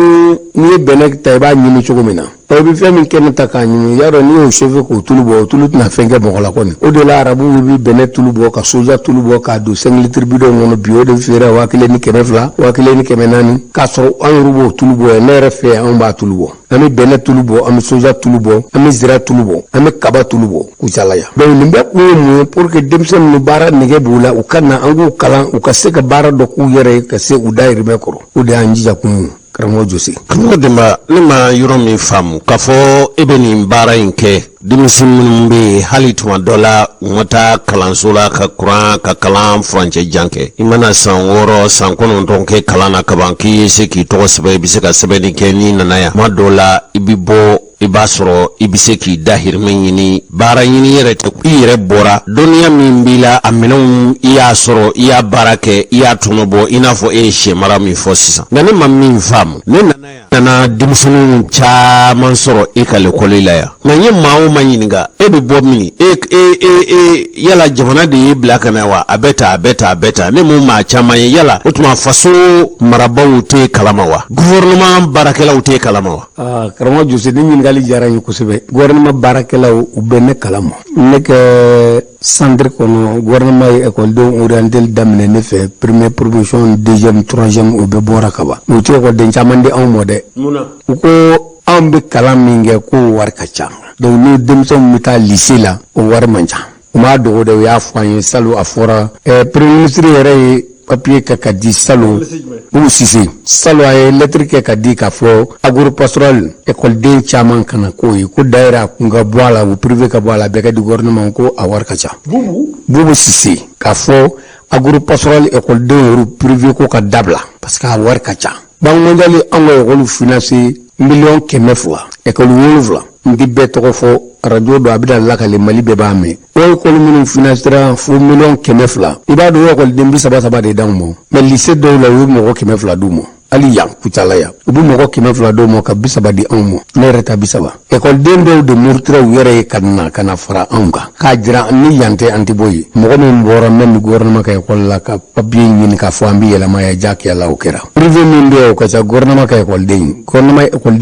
n'i ye bɛnɛ ta i b'a ɲimi cogo min na i bɛ fɛn min kɛnɛ ta k'a ɲimi y'a dɔn n'i y'o chauffer k'o tulu bɔ o tulu tɛna fɛn kɛ mɔgɔ la kɔni o de la arabuw bɛ bɛnɛ tulu bɔ ka soja tulu bɔ k'a don 5 litres bidon kɔnɔ bi o de feere 1,200 ni 200 1,000 ni 400 k'a sɔrɔ an yɛrɛ b'o tulu bɔ yan ne yɛrɛ fɛ yan anw b'a tulu bɔ an bɛ bɛnɛ tulu bɔ an bɛ soja tulu bɔ an bɛ zira tulu bɔ an bɛ kaba tulu bɔ u cala yan donc nin bɛɛ kun ye mun ye pour que denmisɛnnin ninnu baara nege b'u la u ka na an k'u kalan u ka se ka baara dɔ k'u yɛrɛ ye ka se u dayirimɛ kɔrɔ o de y'an jija kun ye karamɔgɔ Jose. karamɔgɔ Denba ne ma yɔrɔ min faamu k'a fɔ e bɛ nin baara in kɛ denmisɛn minnu bɛ yen hali tuma dɔ la u ma taa kalanso la ka kuran ka kalan furancɛ jan kɛ i mana san 6 san 9 kɛ kalan na kaban k'i ye se k'i tɔgɔ sɛbɛn i bɛ se ka sɛbɛnni kɛ n'i nana yan tuma dɔw la i bɛ bɔ i b'a sɔrɔ i bɛ se k'i dahirimɛ ɲini baara ɲini yɛrɛ tɛ i yɛrɛ bɔra dɔnniya min b'i la a minɛnw i y'a sɔrɔ i y'a baara kɛ i y'a tɔnɔ bɔ i n'a fɔ e ye sɛ mara min fɔ sisan nka ne ma min faamu ne nana denmisɛnninw caman sɔrɔ e ka lekɔli la yan nka n ye maa o maa ɲininka e bɛ bɔ min yala jamana de y'i bila ka na wa a bɛ ta ne m'o maa caman ye yala o tuma faso marabaw tɛ kalama wa gouvernement baarakɛlaw tɛ kalama wa. karamɔgɔ Jose ni ɲininkali diyara n ye kosɛbɛ gouvernement baarakɛlaw u bɛ ne kalama ne kɛ centre kɔnɔ gouvernement ye écoledenw orienté daminɛ ne fɛ première promotion deuxième troisième o bɛɛ bɔra ka ban u tɛ écoleden caman di anw ma dɛ u ko anw bɛ kalan min kɛ k'o wari ka ca donc ni denmisɛnw bɛ taa lycée la o wari man ca u m'a dogo de u y'a fɔ an ye salon a fɔra premier ministre yɛrɛ ye papier kɛ ka di salon Umu Sise salon a ye lettre kɛ ka di k'a fɔ agropastoral écoleden caman kana k'o ye ko daïra kun ka bɔ a la u privé ka bɔ a la bɛɛ ka di gouvernement ko a wari ka ca Bubu Sise k'a fɔ agropastoral écoleden yɛrɛ privé ko ka dabila parce que a wari ka ca banque mondiale an ka école financé 200,000 école 7 n tɛ bɛɛ tɔgɔ fɔ radio dɔ a bɛ na lakale Mali bɛɛ b'a mɛn o école minnu financera fo 200,000 i b'a dɔn o écoleden 30 de d'anw ma mais lycée dɔw la u ye mɔgɔ 100 d'u ma hali yan Kucala yan u bɛ mɔgɔ 100 d'u ma ka 30 di anw ma ne yɛrɛ ta 30 écoleden dɔw de murutira u yɛrɛ ye ka na fara anw kan k'a jira ni yan tɛ an tɛ bɔ yen mɔgɔ min bɔra même gouvernement ka école la ka papier ɲini k'a fɔ an bɛ yɛlɛma ya jakiya la o kɛra privé min bɛ yen o ka ca gouvernement ka écoleden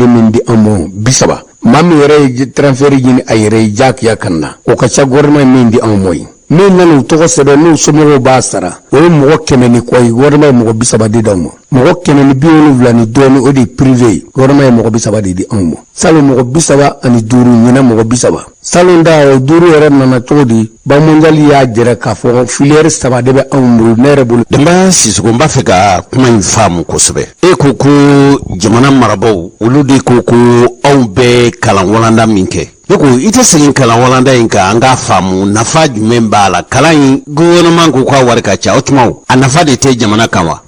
min di anw ma 30 maa min yɛrɛ ye transfert ɲini a yɛrɛ ye jakiya kan na o ka ca gouvernement min di anw ma yen min nana u tɔgɔ sɛbɛn n'u somɔgɔw b'a sara o ye mɔgɔ 100 ni kɔ ye gouvernement ye mɔgɔ 30 de d'anw ma mɔgɔ 170 ni dɔɔni o de ye privé ye gouvernement ye mɔgɔ 30 de di anw ma salon mɔgɔ 35 ɲina mɔgɔ 30 salon da o 5 yɛrɛ nana cogo di banque mondiale y'a jira k'a fɔ filière 3 de bɛ anw bolo ne yɛrɛ bolo. Denba Sisoko n b'a fɛ ka kuma in faamu kosɛbɛ e ko ko jamana marabaw olu de ko ko anw bɛ kalan walanda min kɛ ne ko i tɛ segin kalan walanda in kan an k'a faamu nafa jumɛn b'a la kalan in gouvernement ko k'a wari ka ca o tuma a nafa de tɛ jamana kan wa.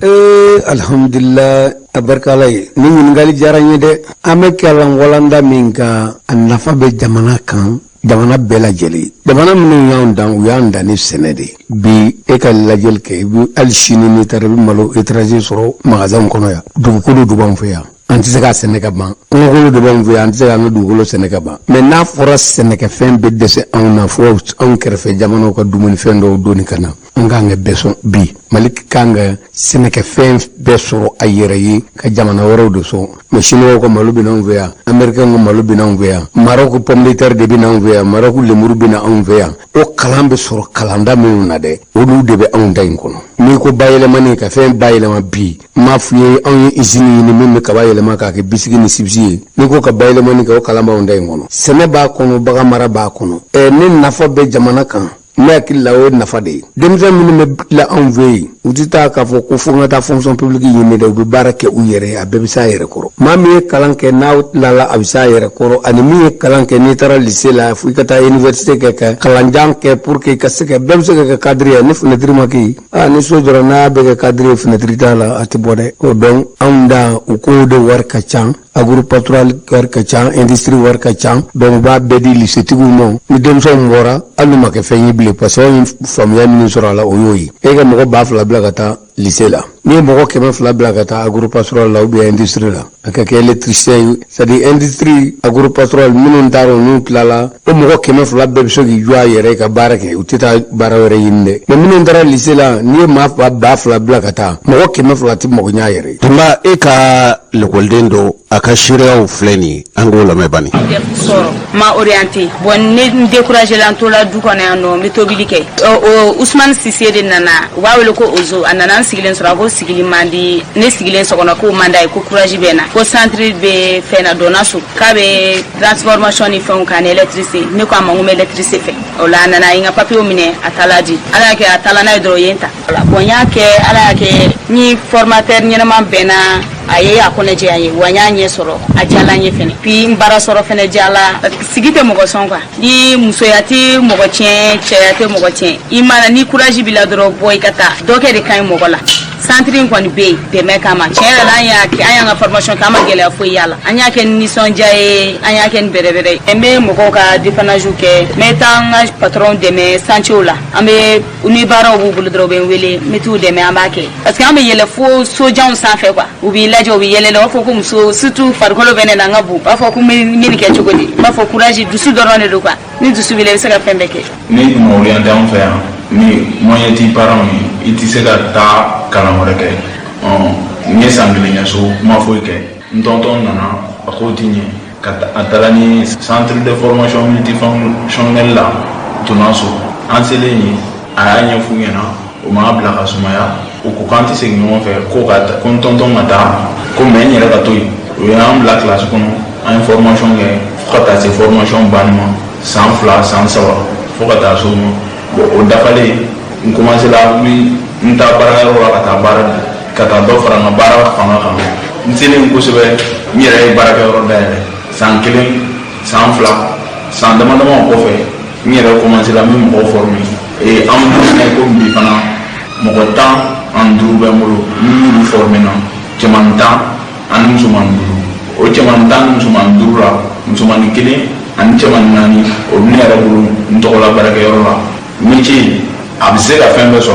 alhamdulillah a barika Ala ye ni ɲininkali diyara n ye dɛ an bɛ kalan walanda min kan a nafa bɛ jamana kan jamana bɛɛ lajɛlen jamana minnu y'anw dan u y'an dan ni sɛnɛ de bi e ka lajɛli kɛ i bɛ hali sini n'i taara i bɛ malo étranger sɔrɔ magasin kɔnɔ yan dugukolo de b'anw fɛ yan an tɛ se ka sɛnɛ ka ban kungokolo de b'anw fɛ yan an tɛ se k'an ka dugukolo sɛnɛ ka ban mais n'a fɔra sɛnɛkɛfɛn bɛ dɛsɛ anw na fo anw kɛrɛfɛ jamanaw ka dumunifɛn dɔw donni ka na an k'an ka bɛɛ sɔn bi Mali kan ka sɛnɛkɛfɛn bɛɛ sɔrɔ a yɛrɛ ye ka jamana wɛrɛw de sɔn mais chinois ka malo bɛ n'anw fɛ yan américain ka malo bɛ n'anw fɛ yan Maroc pomme de terre de bɛ n'anw fɛ yan Maroc lemuru bɛ n'anw fɛ yan o kalan bɛ sɔrɔ kalanda minnu na dɛ olu de bɛ anw da in kɔnɔ n'i ko bayɛlɛmani ka fɛn bayɛlɛma bi ma fuye an izini ni min ka ba yelema ka ke bisigi ni sibsi ni ko ka ba yelema ni ka kalama onda ngono sene ba kono baga mara ba kono ni nafa be jamana kan mais akilla o nafa de demza min me la envoyer utita ka fo ko fo ngata fonction publique yimi de be barake u yere abe sa yere koro mami kalanke naut lala abisa yere koro ani mi kalanke ni tara lycée la fu kata université ke kalanjang ke pour que ka seke bem seke ka cadre ni fenêtre maki ani so jora na be ka cadre fenêtre tala atibode o donc anda u ko de war ka chang agricultural war ka chang industrie war ka chang donc ba be di lycée tigu no ni dem so ngora aluma ke feyi bile parce que famille ni sura la oyoyi e ga mo ba fla blagata lycée la ni mo ko me fla blagata agricultural la ou bien industrie la aka ke électricien c'est dire industrie agricultural minun taro nu plala o mo ko me fla be so gi joa yere ka barake utita barawere yinde mais minun tara lycée la ni ma ba fla blagata mo ko me fla ti mo ko nya yere tuma e ka le goldendo aka shireo fleni angola me bani ma orienté bon ne décourager l'antola du kono mi tobilike o Ousmane Cissé de nana wawelo ko ozo anana sigilen sura ko sigili mandi ne sigilen sokono ko mandai ko courage bena ko centre be fena donasu kabe transformation ni fon kan électricité ne ko amangume électricité fe o la nana inga papier mine atalaji ala ke atalana dro yenta ala bonya ke ala ke ni formateur ni na bena aye akone je aye wanya nye soro ajala nye fene pi mbara soro fene jala sigite mogo sonka ni musoyati mogo chen cheyate mogo chen imana ni courage bila dro boy kata doke de kay mogo la centre ko ni be de mekama chela la ya ki aya nga formation kama gele fo yala anya ken ni sonjae anya ken bere embe mogo ka difana juke metanga patron de me sanchola ambe unibara bu bulu dro be wele metu de me ambake parce que ambe yele fo soja on sa fait quoi ubi lajo bi yele lo fo kum so surtout farkolo bene na ngabu ba fo kum mini ke chogodi ba fo courage dusu dorone do quoi ni dusu bi le saka pembeke ni mo orienté on fait ni moyen ti parent ni iti saka ta kala moreke ni sangli nya so ma fo ke ntonton nana akotinye kata atalani centre de formation multifonctionnel la tunaso ansele ni anya fungena o ma bla kasumaya o ko kanti segno fe ko gata kon tonton mata ko men yera ka toy o ya am la classe kono information ge fota se formation banma sans fla sans sawa fota so mo o dafale on commence la mi nta bara ro kata do faranga bara fanga kan nsele ko sebe nyere bara be ro dale sans killing sans fla sans demande mo ko fe nyere commence la mi mo former et am ko bi fana mo ko tan anduru be molo ni formé na jamanta an musumanduru o jamanta musumanduru la musumani kele an jamanani o ne ara bulu ntola baraka yorola métier abse la fin de so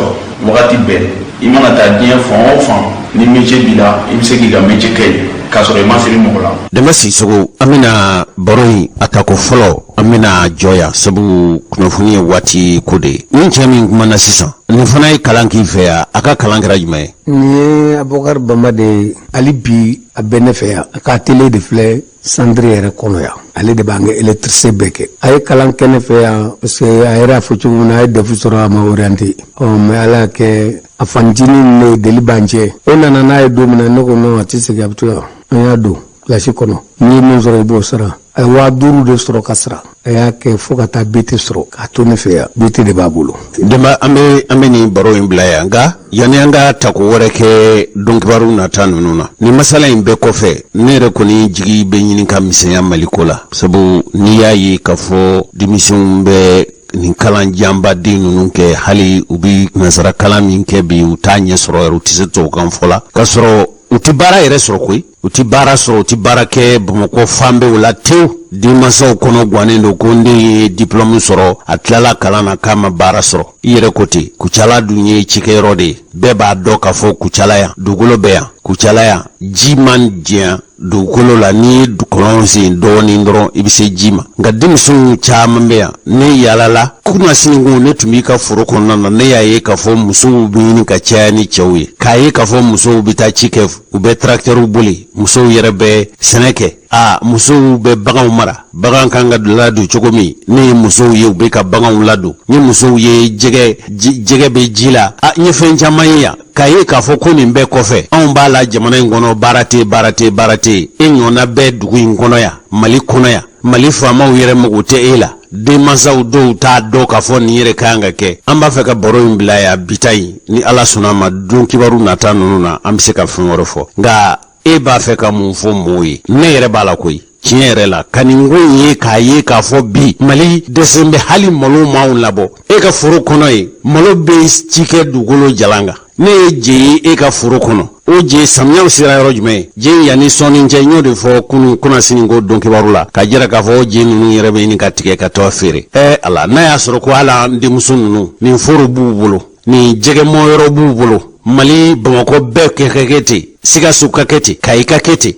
wakati be imana ta bien fond ni métier bila imse ki ga métier kay kaso e masiri mokola demba sisogo amina boroi atako folo amina joya sabu kunafuni wati kode ni chami mana sisa ni fana kalanki fea aka kalankira jume ni Abokar Bamade ali bi abene fea aka télé de flé sandriere kono ya ali de bange électricité beke ay kalankene fea parce que ayra fuchu na de fusura ma orienté o me ala ke afanjini ne deli banje ona na domina noko no atise gabtu ya do la shikono ni nuzoro bo sara ay wa duru de soro kasra ay ke fogata bete soro ka to ne fe bete de babulo dema ambe ni baro imblaya nga yani anga tako woreke donc baru na tanu nuna ni masala imbe ko fe ne re ko ni jigi be nyini kam misenya malikola sabu ni yayi ka fo dimission be ni kalan jamba dinu nunke hali ubi nasara kalam ke bi utanye soro rutise to kan fola kasoro uti bara ere soro koi uti bara soro uti bara ke bumoko fambe wala tew di maso kono gwanendo kondi diplôme soro atlala kalana kama bara soro ire koti kuchala dunye chike rode beba doka fo kuchala ya dugulo beya kuchala ya jiman dia dugukolo la ni dukolonsi doni ndoro ibise jima nga dimsu chamambea ne yalala kuna singu ne tumika furo konna na ne yaye ka fo musu bini ka chani chawi kaye ka fo musu bita chikef ube traktoru buli musu yerebe seneke musow bɛ baganw mara bagan kan ka ladon cogo min ne musow ye u bɛ ka baganw ladon ni musow ye jɛgɛ bɛ ji la n ye fɛn caman ye yan k'a ye k'a fɔ ko nin bɛɛ kɔfɛ anw b'a la jamana in kɔnɔ baara tɛ e ɲɔgɔnna bɛɛ dugu in kɔnɔ yan Mali kɔnɔ yan Mali faamaw yɛrɛ mago tɛ e la denmansaw dɔw t'a dɔn k'a fɔ nin yɛrɛ kan ka kɛ an b'a fɛ ka baro in bila yan bita in ni Ala sɔnna ma don kibaru nata ninnu na an bɛ se ka fɛn wɛrɛ fɔ nka e b'a fɛ ka mun fɔ mɔgɔw ye ne yɛrɛ b'a la koyi tiɲɛ yɛrɛ la ka nin ko ye k'a ye k'a fɔ bi Mali dɛsɛ bɛ hali malo m'anw labɔ e ka foro kɔnɔ ye malo bɛ ci kɛ dugukolo jalan kan ne ye je ye e ka foro kɔnɔ o je samiyaw sera yɔrɔ jumɛn ye je yanni sɔɔni cɛ n y'o de fɔ kunun sini ko don kibaru la ka jira k'a fɔ o je ninnu yɛrɛ bɛ ɲini ka tigɛ ka tɔ feere ala n'a y'a sɔrɔ ko hali an denmuso ninnu nin foro b'u bolo nin jɛgɛmɔ yɔrɔ b'u bolo Mali Bamakɔ bɛɛ kɛ ten Sikaso ka kɛ ten Kayi ka kɛ ten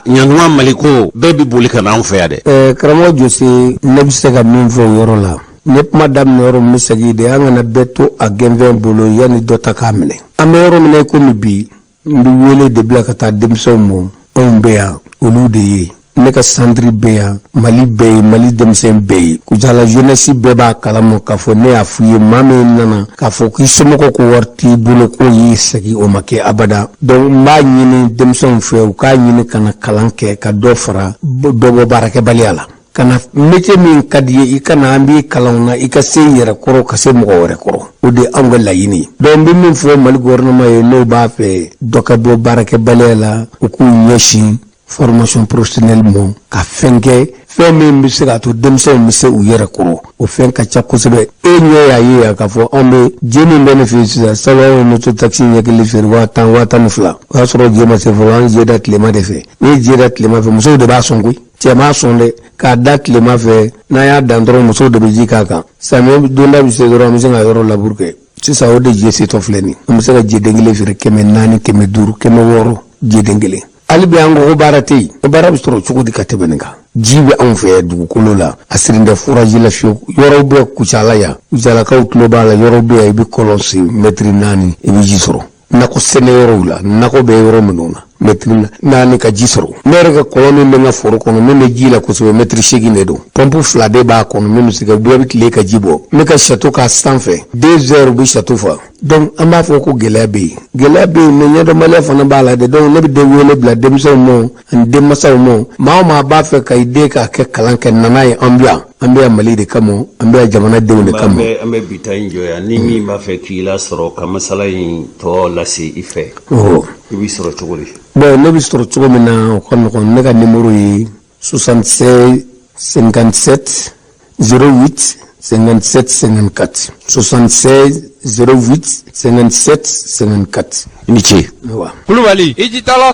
ɲanuma Mali ko bɛɛ bi boli ka na an fɛ yan dɛ karamɔgɔ Jose ne bɛ se ka min fɔ o yɔrɔ la ne kuma daminɛ yɔrɔ min segi de an kana bɛɛ to a gɛnfɛn bolo yanni dɔ ta k'a minɛ an bɛ yɔrɔ min komi bi n bɛ wele de bila ka taa denmisɛnw ma anw bɛ yan olu de ye ne ka sandiri bɛ yan Mali bɛɛ ye Mali denmisɛn bɛɛ ye Kujala jeunesse bɛɛ b'a kalama k'a fɔ ne y'a f'u ye maa min nana k'a fɔ k'i somɔgɔw ko wari t'i bolo k'o y'i segi o ma kɛ abada donc n b'a ɲini denmisɛnw fɛ u k'a ɲini ka na kalan kɛ ka dɔ fara dɔ bɔ baarakɛbaliya la kana métier min ka di ye i kana an b'i kalan na i ka se yɛrɛ kɔrɔ ka se mɔgɔ wɛrɛ kɔrɔ o de anw ka laɲini donc n bɛ min fɔ Mali gouvernement ye n'o b'a fɛ dɔ ka bɔ baarakɛbaliya la u k'u ɲɛsin formation professionnelle mo ka fɛn kɛ fɛn min bɛ se k'a to denmisɛnw bɛ se u yɛrɛ kɔrɔ o fɛn ka ca kosɛbɛ e ɲɛ y'a ye k'a fɔ anw bɛ je min bɛ ne fɛ yen sisan sabu anw ye moto taxi ɲɛ kelen feere 10,000 o y'a sɔrɔ je ma se fɔlɔ an je da tilema de fɛ ni je da tilema fɛ musow de b'a sɔn koyi cɛ m'a sɔn dɛ k'a da tilema fɛ n'a y'a dan dɔrɔn musow de bɛ ji k'a kan samiyɛ donda bɛ se dɔrɔn an bɛ se ka yɔrɔ laburu kɛ sisan o de je setɔ filɛ nin an bɛ se ka je den kelen feere 400, 500, 600 je den kelen hali bi an ko baara tɛ yen o baara bɛ sɔrɔ cogo di ka tɛmɛ nin kan ji bɛ anw fɛ dugukolo la a sirin tɛ foraji la fiyewu yɔrɔw bɛ Kucala yan Kucalakaw tulo b'a la yɔrɔ bɛ yan i bɛ kɔlɔn sen mɛtiri 4 i bɛ ji sɔrɔ nakɔ sɛnɛ yɔrɔw la nakɔ bɛ yɔrɔ minnu na mɛtiri 4 ka ji sɔrɔ ne yɛrɛ ka kɔlɔn min bɛ n ka foro kɔnɔ min bɛ ji la kosɛbɛ mɛtiri 8 de don pɔnpu 2 de b'a kɔnɔ min bɛ se ka bɛɛ bɛ tile ka ji bɔ ne ka château k'a sanfɛ 2 heures u bɛ château fa donc an b'a fɔ ko gɛlɛya bɛ yen mais ɲɛdɔnbaliya fana b'a la de donc ne bɛ den wele bila denmisɛnw ma ani denmansaw ma maa o maa b'a fɛ ka i den k'a kɛ kalan kɛ nana ye an bɛ yan Mali de kama an bɛ yan jamanadenw de kama an bɛ bita in jɔ yan ni min b'a fɛ k'i lasɔrɔ ka masala in tɔ lase i fɛ i b'i sɔrɔ cogo di bon ne bɛ sɔrɔ cogo min na o ka nɔgɔn ne ka numéro ye 76 57 08 57 54 76 08 57 54 i ni ce wa Kulubali i jitala